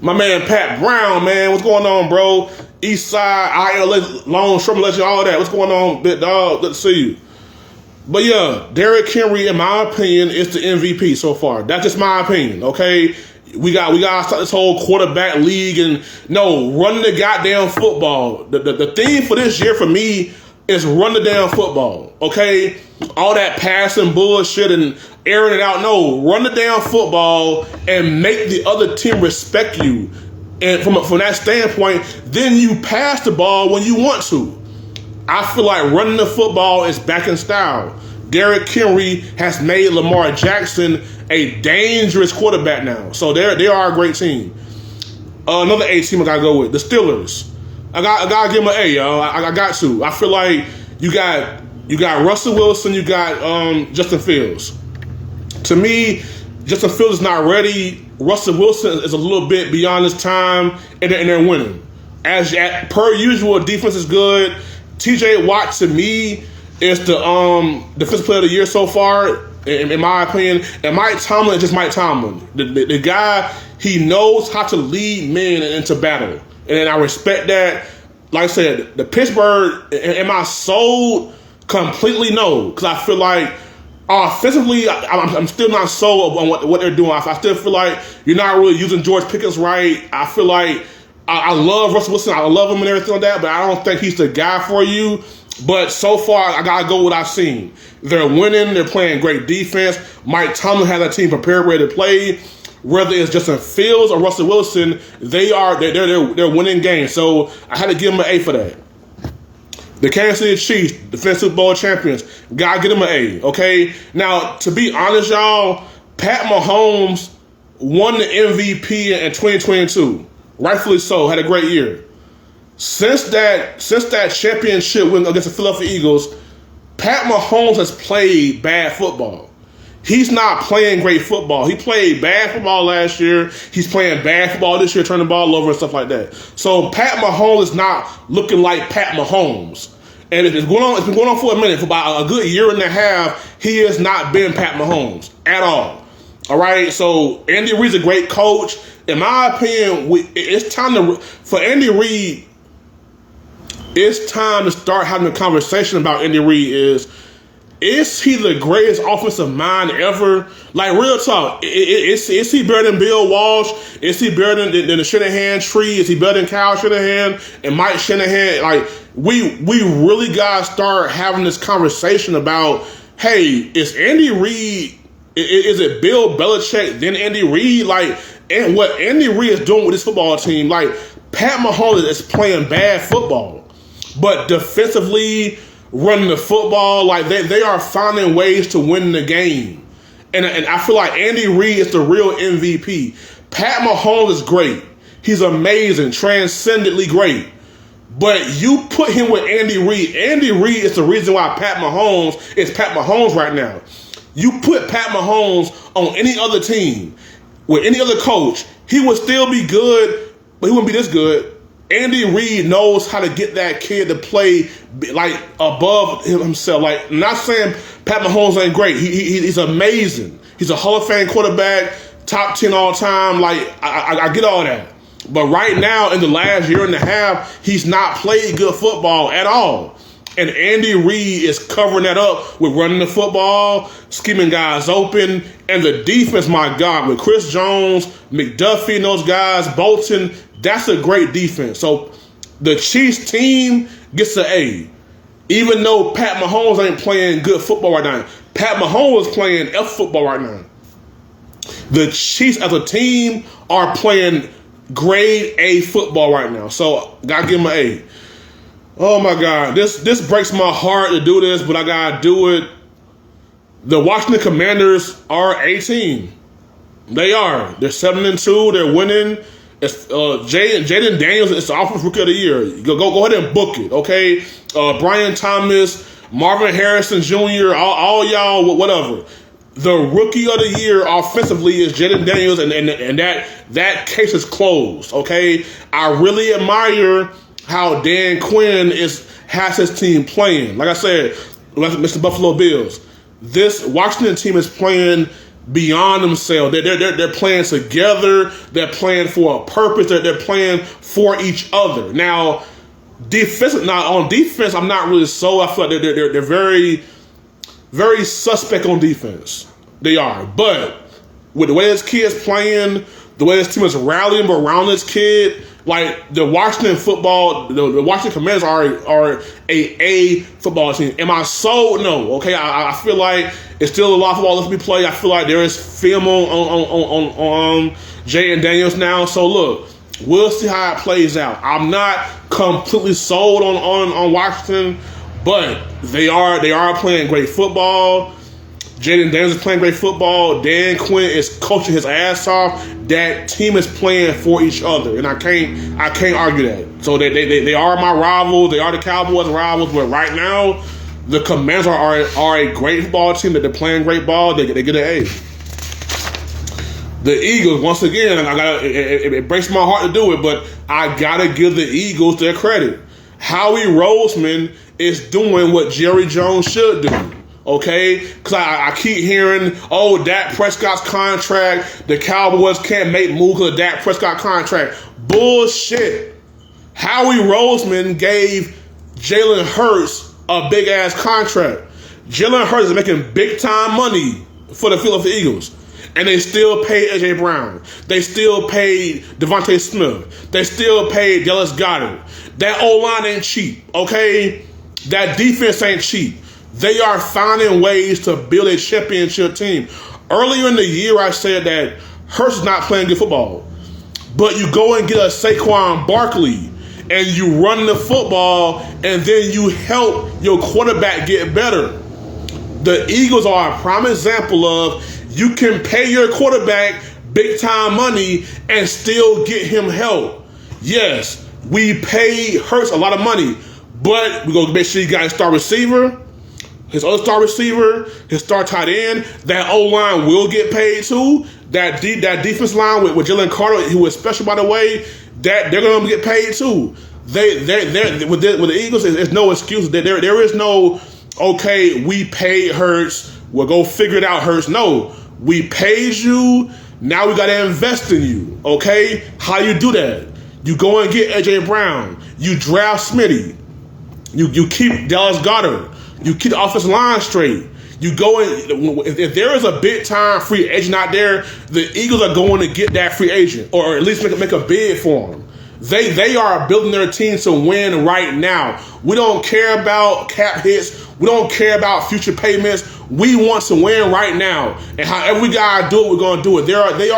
Speaker 2: My man Pat Brown, man, what's going on, bro? East Side, IL, Long Sherman Legend, all that. What's going on, big dog? Good to see you. But yeah, Derrick Henry, in my opinion, is the MVP so far. That's just my opinion, okay? We got to start this whole quarterback league and run the goddamn football. The theme for this year for me is run the damn football, okay? All that passing bullshit and airing it out. No, run the damn football and make the other team respect you. And from that standpoint, then you pass the ball when you want to. I feel like running the football is back in style. Derrick Henry has made Lamar Jackson a dangerous quarterback now. So they are a great team. Another A team I got to go with, the Steelers. I got to give them an A, y'all. I got to. I feel like you got Russell Wilson, you got Justin Fields. To me, Justin Fields is not ready. Russell Wilson is a little bit beyond his time, and they're winning. As per usual, defense is good. TJ Watt, to me, is the defensive player of the year so far, in my opinion. And Mike Tomlin is just Mike Tomlin. The guy, he knows how to lead men into battle. And I respect that. Like I said, the Pittsburgh, am I sold? Completely no. Because I feel like offensively, I'm still not sold on what they're doing. I still feel like you're not really using George Pickens right. I feel like I love Russell Wilson. I love him and everything like that, but I don't think he's the guy for you. But so far, I got to go with what I've seen. They're winning. They're playing great defense. Mike Tomlin has that team prepared, ready to play. Whether it's Justin Fields or Russell Wilson, they're winning games. So I had to give them an A for that. The Kansas City Chiefs, defensive Super Bowl champions, gotta give them an A, okay? Now, to be honest, y'all, Pat Mahomes won the MVP in 2022. Rightfully so, had a great year. Since that championship win against the Philadelphia Eagles, Pat Mahomes has played bad football. He's not playing great football. He played bad football last year. He's playing bad football this year, turning the ball over and stuff like that. So Pat Mahomes is not looking like Pat Mahomes. And it's been going on for a minute. For about a good year and a half, he has not been Pat Mahomes at all. All right? So Andy Reid's a great coach. In my opinion, it's time for Andy Reid, it's time to start having a conversation about Andy Reid. Is he the greatest offensive mind ever? Like, real talk, is he better than Bill Walsh? Is he better than the Shanahan tree? Is he better than Kyle Shanahan and Mike Shanahan? Like, we really got to start having this conversation about, hey, is Andy Reid, is it Bill Belichick then Andy Reid? Like, and what Andy Reid is doing with this football team, like, Pat Mahomes is playing bad football, but defensively, running the football, like they are finding ways to win the game. And I feel like Andy Reid is the real MVP. Pat Mahomes is great. He's amazing, transcendently great. But you put him with Andy Reid. Andy Reid is the reason why Pat Mahomes is Pat Mahomes right now. You put Pat Mahomes on any other team, with any other coach, he would still be good, but he wouldn't be this good. Andy Reid knows how to get that kid to play like above himself. Like, I'm not saying Pat Mahomes ain't great. He's amazing. He's a Hall of Fame quarterback, top 10 all time. Like, I get all that. But right now, in the last year and a half, he's not played good football at all. And Andy Reid is covering that up with running the football, scheming guys open, and the defense, my God, with Chris Jones, McDuffie and those guys, Bolton, that's a great defense. So the Chiefs team gets an A. Even though Pat Mahomes ain't playing good football right now. Pat Mahomes is playing F football right now. The Chiefs as a team are playing grade A football right now. So, gotta give them an A. Oh my God, this breaks my heart to do this, but I gotta do it. The Washington Commanders are a team. They are. They're 7-2. They're winning. It's Jaden Daniels is the Offensive Rookie of the Year. Go ahead and book it, okay? Brian Thomas, Marvin Harrison Jr., all y'all, whatever. The Rookie of the Year offensively is Jaden Daniels, and that case is closed, okay? I really admire how Dan Quinn has his team playing. Like I said, Mr. Buffalo Bills, this Washington team is playing beyond themselves. They're playing together. They're playing for a purpose. They're playing for each other. Now, on defense, I'm not really sold. I feel like they're very, very suspect on defense. They are. But with the way this kid's playing, the way this team is rallying around this kid, like the Washington Washington Commanders are a football team. Am I sold? No. Okay, I feel like it's still a lot of football left to be played. I feel like there is film on Jay and Daniels now. So look, we'll see how it plays out. I'm not completely sold on Washington, but they are playing great football. Jaden Daniels is playing great football. Dan Quinn is coaching his ass off. That team is playing for each other, and I can't argue that. So they are my rivals. They are the Cowboys' rivals. But right now, the Commanders are a great football team. That they're playing great ball. They get an A. The Eagles, once again, it breaks my heart to do it, but I gotta give the Eagles their credit. Howie Roseman is doing what Jerry Jones should do. Okay? Because I keep hearing, Dak Prescott's contract, the Cowboys can't make moves because of Dak Prescott contract. Bullshit. Howie Roseman gave Jalen Hurts a big-ass contract. Jalen Hurts is making big-time money for the Philadelphia Eagles. And they still paid A.J. Brown. They still paid Devontae Smith. They still paid Dallas Goedert. That O-line ain't cheap, okay? That defense ain't cheap. They are finding ways to build a championship team. Earlier in the year, I said that Hurts is not playing good football. But you go and get a Saquon Barkley, and you run the football, and then you help your quarterback get better. The Eagles are a prime example of you can pay your quarterback big-time money and still get him help. Yes, we pay Hurts a lot of money, but we're going to make sure you got a star receiver, his other star receiver, his star tight end. That O-line will get paid too. That defense line with Jalen Carter, who is special, by the way, that they're going to get paid too. With the Eagles, there's no excuse. There is no, okay, we paid Hurts, we'll go figure it out, Hurts. No, we paid you, now we got to invest in you, okay? How you do that? You go and get A.J. Brown. You draft Smitty. You keep Dallas Goedert. You keep the offensive line straight. You go in, if there is a big-time free agent out there, the Eagles are going to get that free agent, or at least make a bid for him. They are building their team to win right now. We don't care about cap hits. We don't care about future payments. We want to win right now. And however we gotta do it, we're gonna do it. They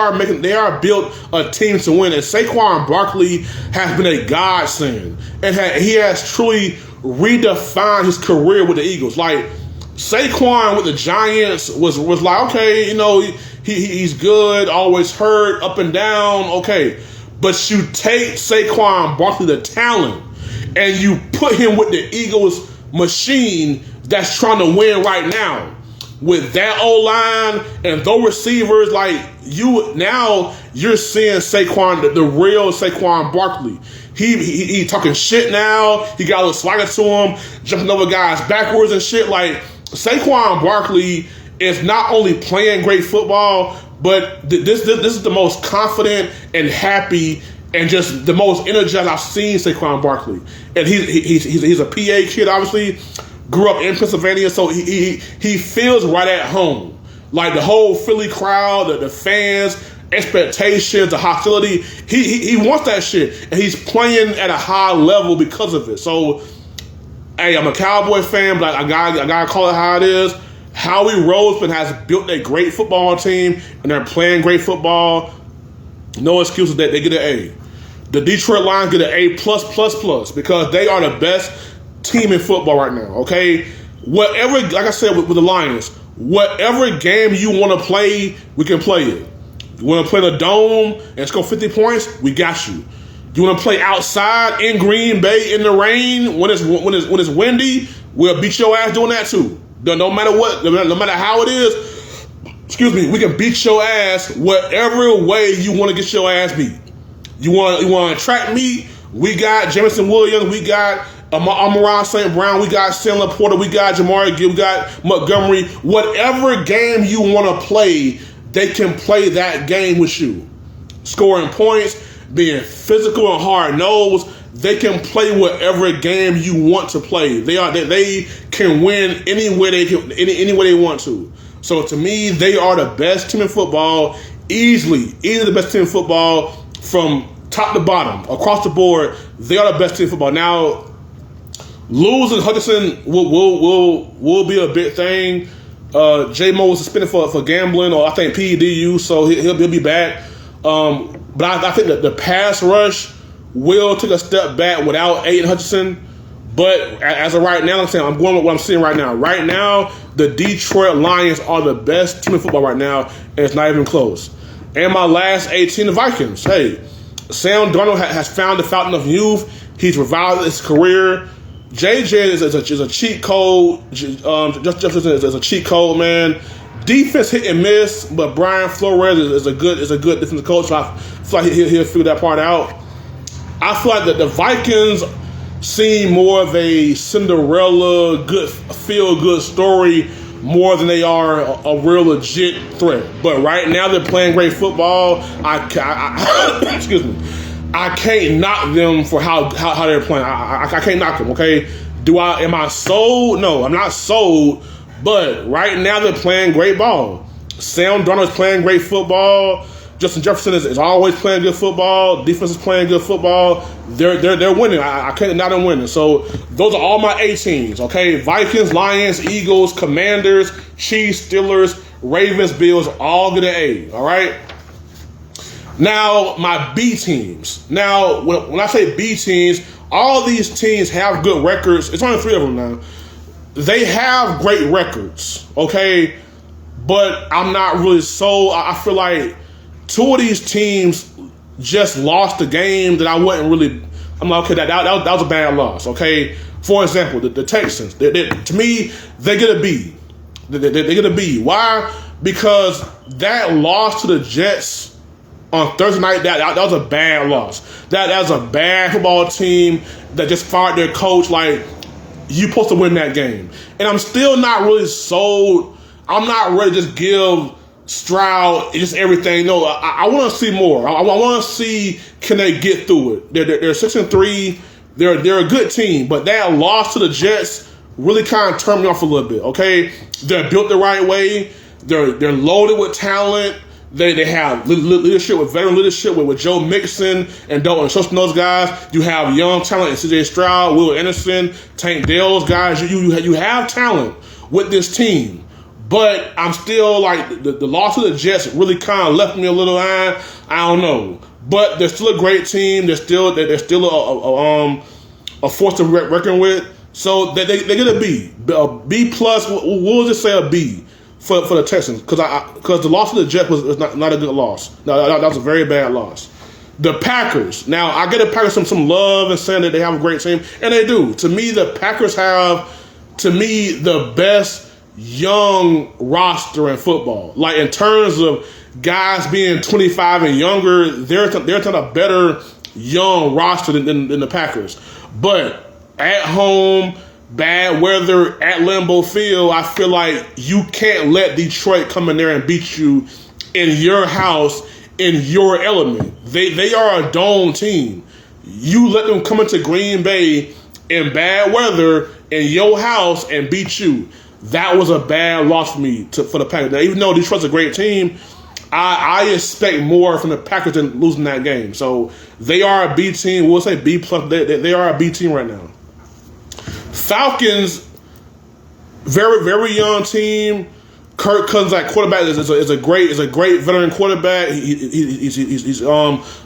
Speaker 2: are built a team to win. And Saquon Barkley has been a godsend. And he has truly redefined his career with the Eagles. Like Saquon with the Giants was like, okay, he's good, always hurt, up and down, okay. But you take Saquon Barkley, the talent, and you put him with the Eagles machine that's trying to win right now. With that O-line and those receivers, you're seeing Saquon, the real Saquon Barkley. He talking shit now. He got a little swagger to him, jumping over guys backwards and shit. Like, Saquon Barkley is not only playing great football, but this is the most confident and happy and just the most energized I've seen Saquon Barkley. And he's a PA kid, obviously, grew up in Pennsylvania, so he feels right at home. Like the whole Philly crowd, the fans, expectations, the hostility, he wants that shit, and he's playing at a high level because of it. So, hey, I'm a Cowboy fan, but I gotta call it how it is. Howie Roseman has built a great football team, and they're playing great football. No excuses that they get an A. The Detroit Lions get an A+++, because they are the best team in football right now, okay? Whatever, like I said with the Lions, whatever game you want to play, we can play it. You want to play the Dome and score 50 points, we got you. You want to play outside in Green Bay in the rain when it's windy, we'll beat your ass doing that too. No matter what, no matter how it is, we can beat your ass whatever way you want to get your ass beat. You want to track meet? We got Jameson Williams. We got Amon St. Brown. We got Stanley Porter. We got Jamari Gill. We got Montgomery. Whatever game you want to play, they can play that game with you. Scoring points, being physical and hard-nosed, they can play whatever game you want to play. They can win any way they want to. So to me, they are the best team in football, easily the best team in football from top to bottom, across the board. They are the best team in football. Now, losing Hutchinson will be a big thing. J-Mo was suspended for gambling, or I think PEDU, so he'll be back. But I think that the pass rush will take a step back without Aiden Hutchinson. But as of right now, I'm going with what I'm seeing right now. Right now, the Detroit Lions are the best team in football right now, and it's not even close. And my last 18, the Vikings. Hey, Sam Darnold has found the fountain of youth. He's revived his career. JJ is a cheat code. Jefferson is a cheat code, man. Defense hit and miss, but Brian Flores is a good defensive coach. So I feel like he'll figure that part out. I feel like the Vikings seem more of a Cinderella, feel-good story more than they are a real legit threat. But right now they're playing great football. Excuse me. I can't knock them for how they're playing. I can't knock them, okay? Am I sold? No, I'm not sold. But right now they're playing great ball. Sam Darnold is playing great football. Justin Jefferson is always playing good football. Defense is playing good football. They're winning. I can't deny them winning. So those are all my A teams, okay? Vikings, Lions, Eagles, Commanders, Chiefs, Steelers, Ravens, Bills, all get an A, all right? Now, my B teams. Now, when I say B teams, all these teams have good records. It's only 3 of them now. They have great records, okay? But I'm not really sold. I feel like 2 of these teams just lost the game that I wasn't really. I'm like, okay, that was a bad loss, okay? For example, the Texans. To me, they get a B. They get a B. Why? Because that loss to the Jets on Thursday night, that was a bad loss. That was a bad football team that just fired their coach. Like, you're supposed to win that game. And I'm still not really sold. I'm not ready to just give Stroud just everything. No, I want to see more. I want to see, can they get through it. They're 6-3. They're a good team, but that loss to the Jets really kind of turned me off a little bit. Okay, they're built the right way. They're loaded with talent. They have leadership, with veteran leadership with Joe Mixon and Dalton Schultz and those guys. You have young talent in C.J. Stroud, Will Anderson, Tank Dell, those guys. You have talent with this team. But I'm still like, the loss of the Jets really kind of left me a little, I don't know. But they're still a great team. They're still a force to reckon with. So they get a B. A B plus, we'll just say a B for the Texans. Because the loss of the Jets was not a good loss. No, that was a very bad loss. The Packers. Now, I get the Packers some love and saying that they have a great team. And they do. To me, the Packers have, the best young roster in football. Like, in terms of guys being 25 and younger, they're a better young roster than the Packers. But at home, bad weather, at Lambeau Field, I feel like you can't let Detroit come in there and beat you in your house in your element. They are a dome team. You let them come into Green Bay in bad weather in your house and beat you. That was a bad loss for me for the Packers. Now, even though Detroit's a great team, I expect more from the Packers than losing that game. So they are a B team. We'll say B plus. They are a B team right now. Falcons, very very young team. Kirk Cousins at quarterback is a great veteran quarterback. He's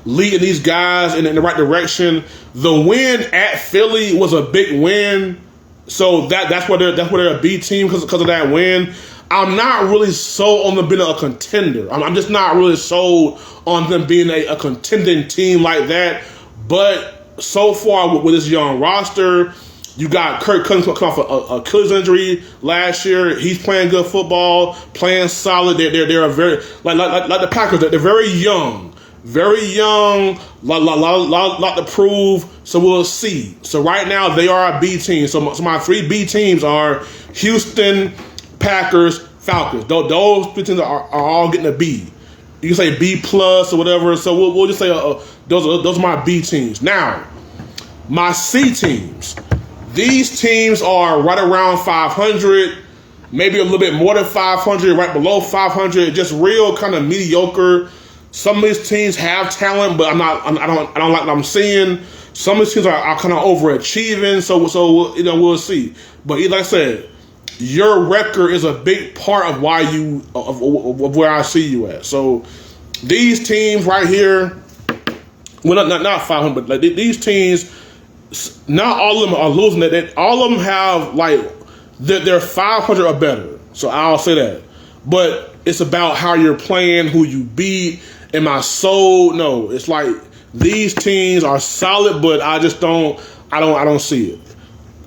Speaker 2: leading these guys in the right direction. The win at Philly was a big win, so that's where they're a B team because of that win. I'm not really sold on them being a contender. I'm just not really sold on them being a contending team like that. But so far with this young roster, you got Kirk Cousins coming off a Achilles injury last year. He's playing good football, playing solid. They're a very like the Packers. They're very young, lot to prove. So we'll see. So right now they are a B team. So my 3 B teams are Houston, Packers, Falcons. Those 3 teams are all getting a B. You can say B plus or whatever. So we'll just say those are my B teams. Now my C teams. These teams are right around 500, maybe a little bit more than 500, right below 500, just real kind of mediocre. Some of these teams have talent, but I don't like what I'm seeing. Some of these teams are kind of overachieving, so we'll see. But like I said, your record is a big part of why of where I see you at. So these teams right here, well not 500, but like these teams. Not all of them are losing. That all of them have they're 500 or better. So I'll say that. But it's about how you're playing, who you beat. Am I sold? No. It's like these teams are solid, but I just don't see it.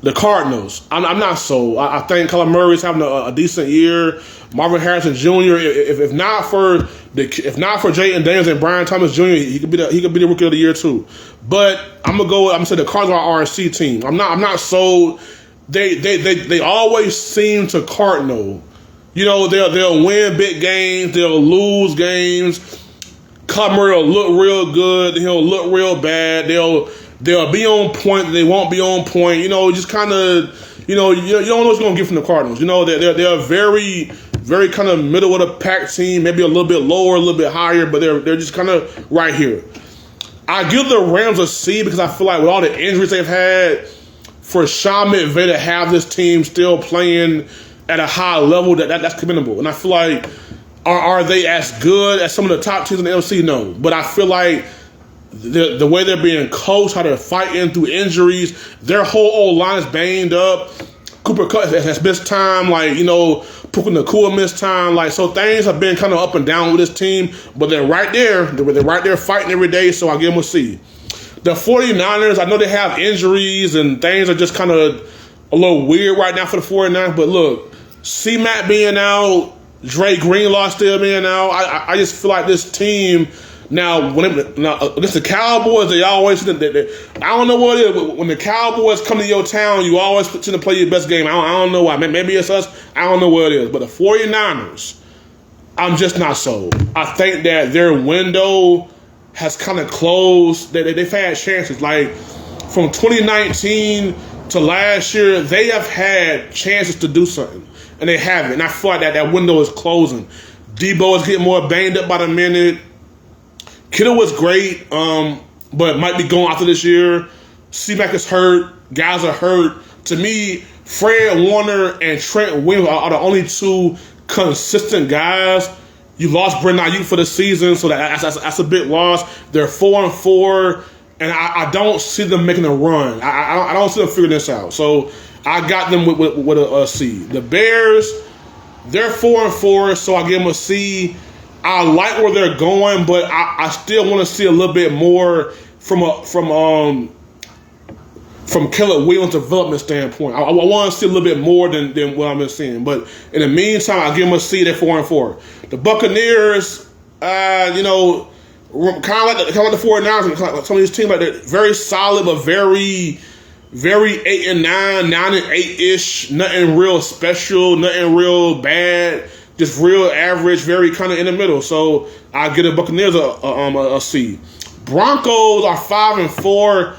Speaker 2: The Cardinals, I'm not sold. I think Kyler Murray's having a decent year. Marvin Harrison Jr. If not for Jayden Daniels and Brian Thomas Jr., he could be the rookie of the year too. But I'm gonna say the Cardinals are a C team. I'm not sold. They always seem to Cardinal. You know, they'll win big games, they'll lose games. Kyler Murray will look real good, he'll look real bad. They'll be on point, they won't be on point. You know, just kind of, you don't know what you're going to get from the Cardinals. You know, they're a very, very kind of middle of the pack team, maybe a little bit lower, a little bit higher, but they're just kind of right here. I give the Rams a C because I feel like with all the injuries they've had, for Sean McVay to have this team still playing at a high level, that's commendable. And I feel like, are they as good as some of the top teams in the NFC? No. But I feel like the way they're being coached, how they're fighting through injuries, their whole old line is banged up. Cooper Kupp has missed time, Puka Nacua missed time, so things have been kind of up and down with this team, but they're right there. They're right there fighting every day, so I give them a C. The 49ers, I know they have injuries and things are just kind of a little weird right now for the 49ers, but look, C-Mac being out, Dre Greenlaw still being out, I just feel like this team. Now, against the Cowboys, they always I don't know what it is. When the Cowboys come to your town, you always tend to play your best game. I don't know why. Maybe it's us. I don't know what it is. But the 49ers, I'm just not sold. I think that their window has kind of closed. They've had chances. From 2019 to last year, they have had chances to do something, and they haven't. And I feel like that window is closing. Debo is getting more banged up by the minute. Kittle was great, but might be going after this year. C-Mac is hurt. Guys are hurt. To me, Fred Warner and Trent Williams are the only 2 consistent guys. You lost Brandon Ayuk for the season, so that's a big loss. They're 4-4, and I don't see them making a run. I don't see them figuring this out. So I got them with a C. The Bears, they're 4-4, so I give them a C. I like where they're going, but I still want to see a little bit more from Caleb Williams' development standpoint. I want to see a little bit more than what I've been seeing. But in the meantime, I give them a C. They're 4-4. The Buccaneers, kind of like the 49ers, some of these teams, they're very solid, but very, very 8-9, 9-8-ish. Nothing real special, nothing real bad. just real average, very kind of in the middle. So I get the Buccaneers a C. Broncos are 5-4,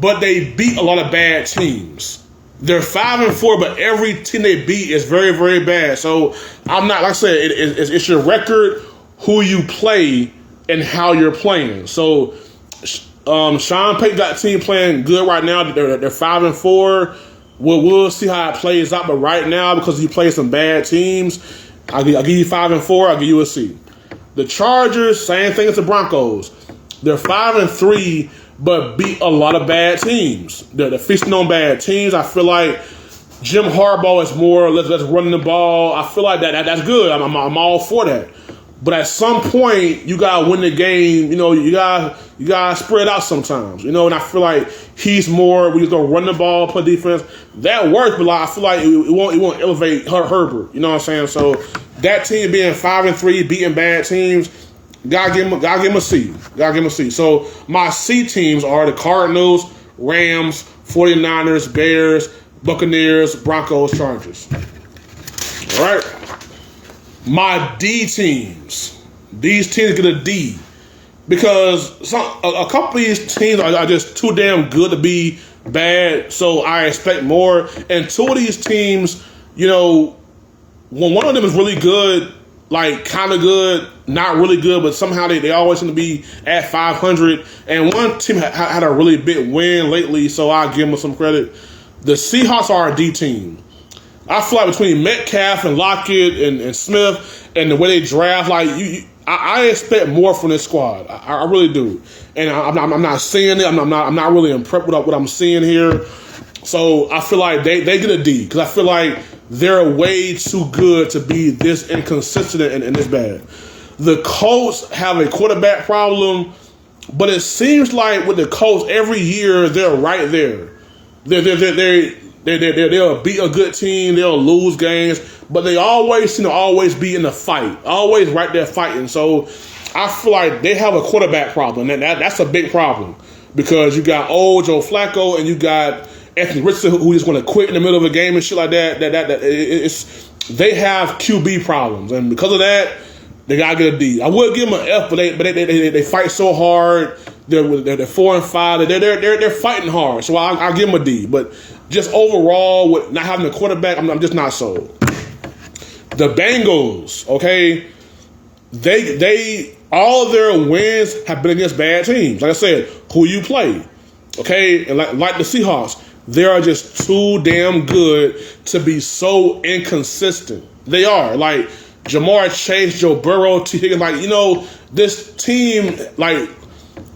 Speaker 2: but they beat a lot of bad teams. They're 5-4, but every team they beat is very, very bad. So I'm not, like I said, it's your record, who you play, and how you're playing. So Sean Payton got a team playing good right now. They're 5-4. We'll see how it plays out. But right now, because he plays some bad teams, I'll give you 5-4. I'll give you a C. The Chargers, same thing as the Broncos. They're 5-3. But beat a lot of bad teams. They're feasting on bad teams. I feel like Jim Harbaugh is more let's run the ball. I feel like that's good. I'm all for that. But at some point, you gotta win the game. You gotta spread out sometimes. And I feel like he's more. We just gonna run the ball, play defense. That works, but I feel like it won't elevate Herbert. You know what I'm saying? So that team being 5-3, beating bad teams. Gotta give him a C. Gotta give him a C. So my C teams are the Cardinals, Rams, 49ers, Bears, Buccaneers, Broncos, Chargers. All right. My D teams. These teams get a D because a couple of these teams are just too damn good to be bad. So I expect more. And two of these teams, when one of them is really good, like kind of good, not really good, but somehow they always seem to be at 500. And one team had a really big win lately, so I'll give them some credit. The Seahawks are a D team. I feel like between Metcalf and Lockett and Smith and the way they draft, like I expect more from this squad. I really do. And I'm not seeing it. I'm not really impressed with what I'm seeing here. So I feel like they get a D because I feel like they're way too good to be this inconsistent and this bad. The Colts have a quarterback problem, but it seems like with the Colts every year they're right there. They'll beat a good team, they'll lose games, but they always seem to be in the fight, always right there fighting. So I feel like they have a quarterback problem, and that's a big problem because you got old Joe Flacco and you got Anthony Richardson who is going to quit in the middle of a game and shit like that. They have QB problems, and because of that, they gotta get a D. I would give them an F, but they fight so hard. They're 4-5. They're fighting hard, so I'll give them a D. But just overall, with not having a quarterback, I'm just not sold. The Bengals, okay, they all their wins have been against bad teams. Like I said, who you play, okay, and like the Seahawks, they are just too damn good to be so inconsistent. They are like Jamar Chase, Joe Burrow, T. Higgins. Like this team, like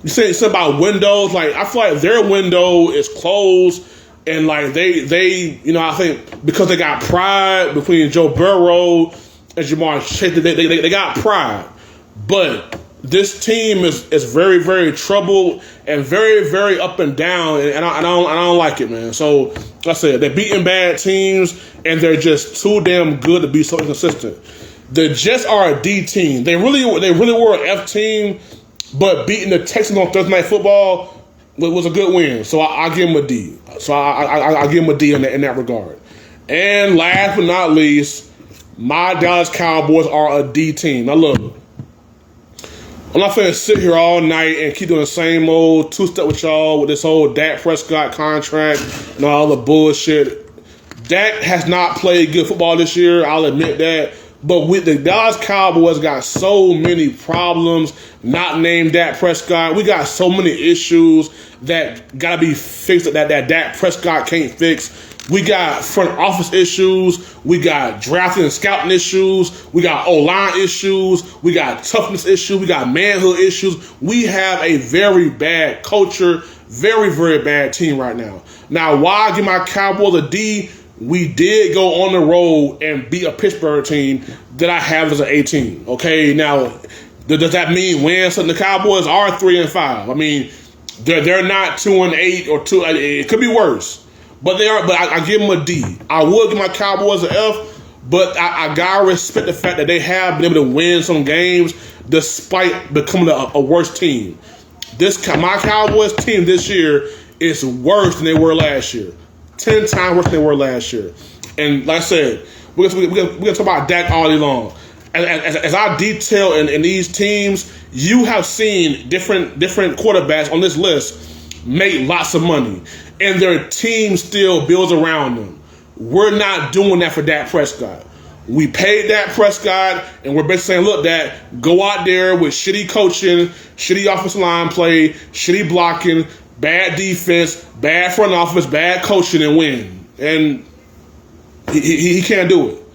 Speaker 2: you say something about windows. Like I feel like their window is closed. And like they I think because they got pride between Joe Burrow and Jamar Chase, they got pride. But this team is very, very troubled and very, very up and down, and I don't like it, man. So like I said, they're beating bad teams, and they're just too damn good to be so inconsistent. The Jets are a D team. They really were an F team, but beating the Texans on Thursday Night Football was a good win. So I give them a D. So I give them a D in that regard. And last but not least, my Dallas Cowboys are a D team. Now look, I'm not going to sit here all night and keep doing the same old two-step with y'all with this whole Dak Prescott contract and all the bullshit. Dak has not played good football this year. I'll admit that. But with the Dallas Cowboys got so many problems, not named Dak Prescott. We got so many issues that got to be fixed that Dak Prescott can't fix. We got front office issues. We got drafting and scouting issues. We got O-line issues. We got toughness issues. We got manhood issues. We have a very bad culture, very, very bad team right now. Now, why I give my Cowboys a D? We did go on the road and beat a Pittsburgh team that I have as an A team. Okay, now does that mean win? So the Cowboys are 3-5. I mean, they're not 2-8 or 2. It could be worse. But they are. But I give them a D. I would give my Cowboys an F, but I gotta respect the fact that they have been able to win some games despite becoming a worse team. My Cowboys team this year is worse than they were last year. 10 times worse than they were last year. And like I said, We're gonna talk about Dak all day long. As I detail in these teams, you have seen different quarterbacks on this list make lots of money, and their team still builds around them. We're not doing that for Dak Prescott. We paid Dak Prescott, and we're basically saying, look, Dak, go out there with shitty coaching, shitty offensive line play, shitty blocking, bad defense, bad front office, bad coaching, and win. And he can't do it.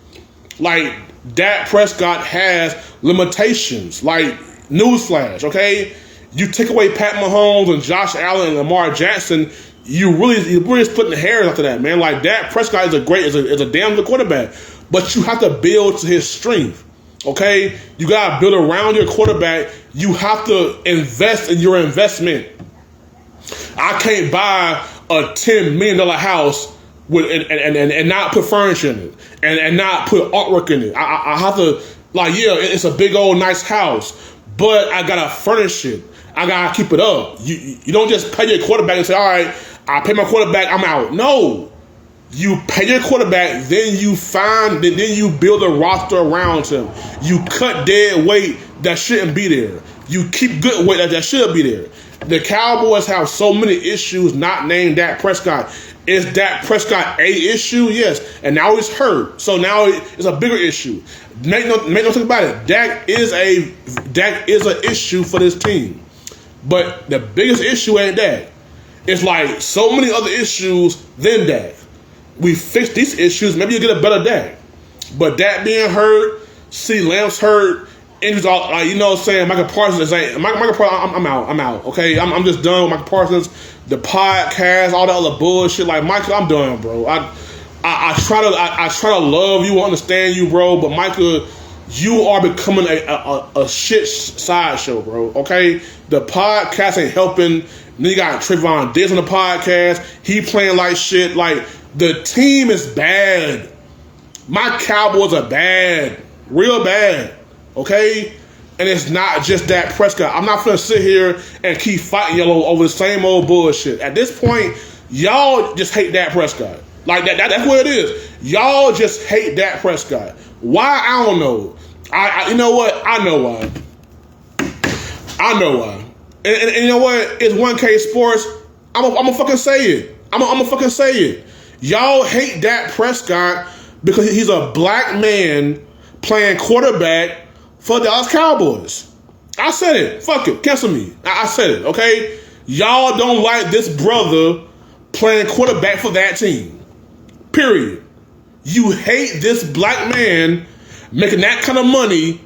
Speaker 2: Like, Dak Prescott has limitations. Like, newsflash, okay? You take away Pat Mahomes and Josh Allen and Lamar Jackson, you're really splitting hairs after that, man. Like, Dak Prescott is a damn good quarterback. But you have to build to his strength, okay? You got to build around your quarterback. You have to invest in your investment. I can't buy a $10 million house and not put furniture in it and not put artwork in it. I have to, like, yeah, it's a big old nice house, but I got to furnish it. I got to keep it up. You don't just pay your quarterback and say, all right, I pay my quarterback, I'm out. No. You pay your quarterback, then you build a roster around him. You cut dead weight that shouldn't be there. You keep good weight that should be there. The Cowboys have so many issues not named Dak Prescott. Is Dak Prescott a issue? Yes. And now he's hurt. So now it's a bigger issue. Make no think about it. Dak is an issue for this team. But the biggest issue ain't Dak. It's like so many other issues than Dak. We fix these issues, maybe you get a better Dak. But Dak being hurt, CeeDee Lamb's hurt, injuries all, like, you know what I'm saying, Michael Parsons ain't Michael Parsons, I'm out, okay? I'm just done with Michael Parsons, the podcast, all that other bullshit. Like, Michael, I'm done, bro. I try to love you, understand you, bro, but Michael, you are becoming a shit sideshow, bro, okay? The podcast ain't helping. Then you got Trayvon Diggs on the podcast. He playing like shit. Like, the team is bad. My Cowboys are bad. Real bad. Okay? And it's not just Dak Prescott. I'm not going to sit here and keep fighting y'all over the same old bullshit. At this point, y'all just hate Dak Prescott. Like, that's what it is. Y'all just hate Dak Prescott. Why? I don't know. You know what? I know why. And you know what? It's 1K Sports. I'm going to fucking say it. I'm going to fucking say it. Y'all hate Dak Prescott because he's a black man playing quarterback for the Dallas Cowboys. I said it. Fuck it. Cancel me. I said it, okay? Y'all don't like this brother playing quarterback for that team. Period. You hate this black man making that kind of money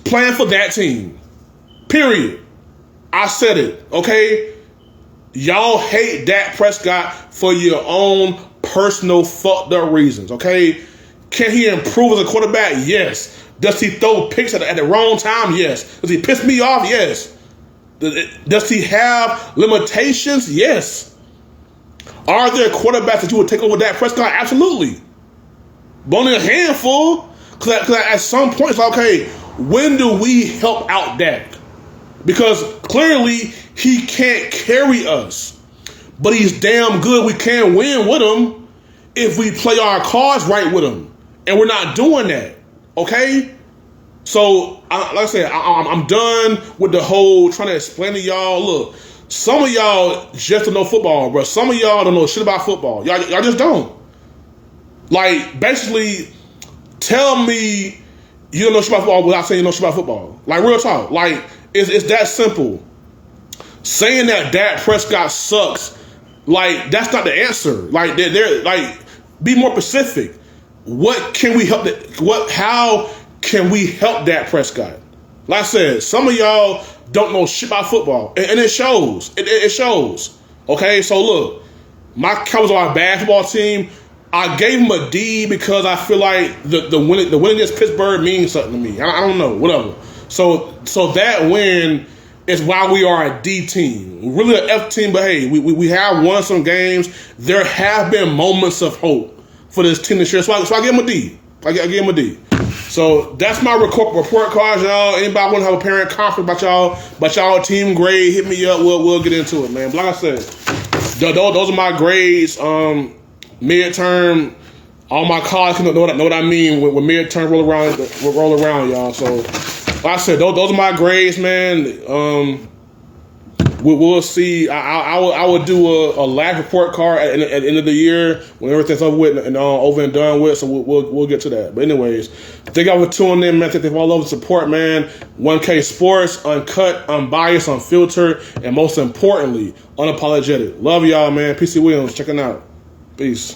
Speaker 2: playing for that team. Period. I said it, okay? Y'all hate Dak Prescott for your own personal fucked up reasons, okay? Can he improve as a quarterback? Yes. Does he throw picks at the wrong time? Yes. Does he piss me off? Yes. Does he have limitations? Yes. Are there quarterbacks that you would take over Dak Prescott? Absolutely. But only a handful. Because at some point, it's like, okay, when do we help out Dak? Because clearly he can't carry us. But he's damn good. We can win with him if we play our cards right with him. And we're not doing that. Okay? So, like I said, I'm done with the whole trying to explain to y'all. Look, some of y'all just don't know football, bro. Some of y'all don't know shit about football. Y'all just don't. Like, basically, tell me you don't know shit about football without saying you know shit about football. Like, real talk. Like, it's that simple. Saying that Dak Prescott sucks, like, that's not the answer. Like, they're like, be more specific. What can we help? How can we help Dak Prescott? Like I said, some of y'all don't know shit about football, and it shows. It shows. Okay, so look, my Cowboys are a bad football team. I gave them a D because I feel like the win against Pittsburgh means something to me. I don't know, whatever. So that win is why we are a D team. We're really an F team, but hey, we have won some games. There have been moments of hope for this team this year. So I give him a D. I give him a D. So that's my report card, y'all. Anybody want to have a parent conference about y'all team grade, hit me up. We'll get into it, man. But like I said, those are my grades. Midterm, All my colleagues know what I mean when midterms roll around, y'all. So, like I said, those are my grades, man. We'll see. I would do a live report card at the end of the year when everything's over with and over and done with. So we'll get to that. But anyways, thank y'all for tuning in, man. Thank you for all love and support, man. 1K Sports, uncut, unbiased, unfiltered, and most importantly, unapologetic. Love y'all, man. PC Williams, checking out. Peace.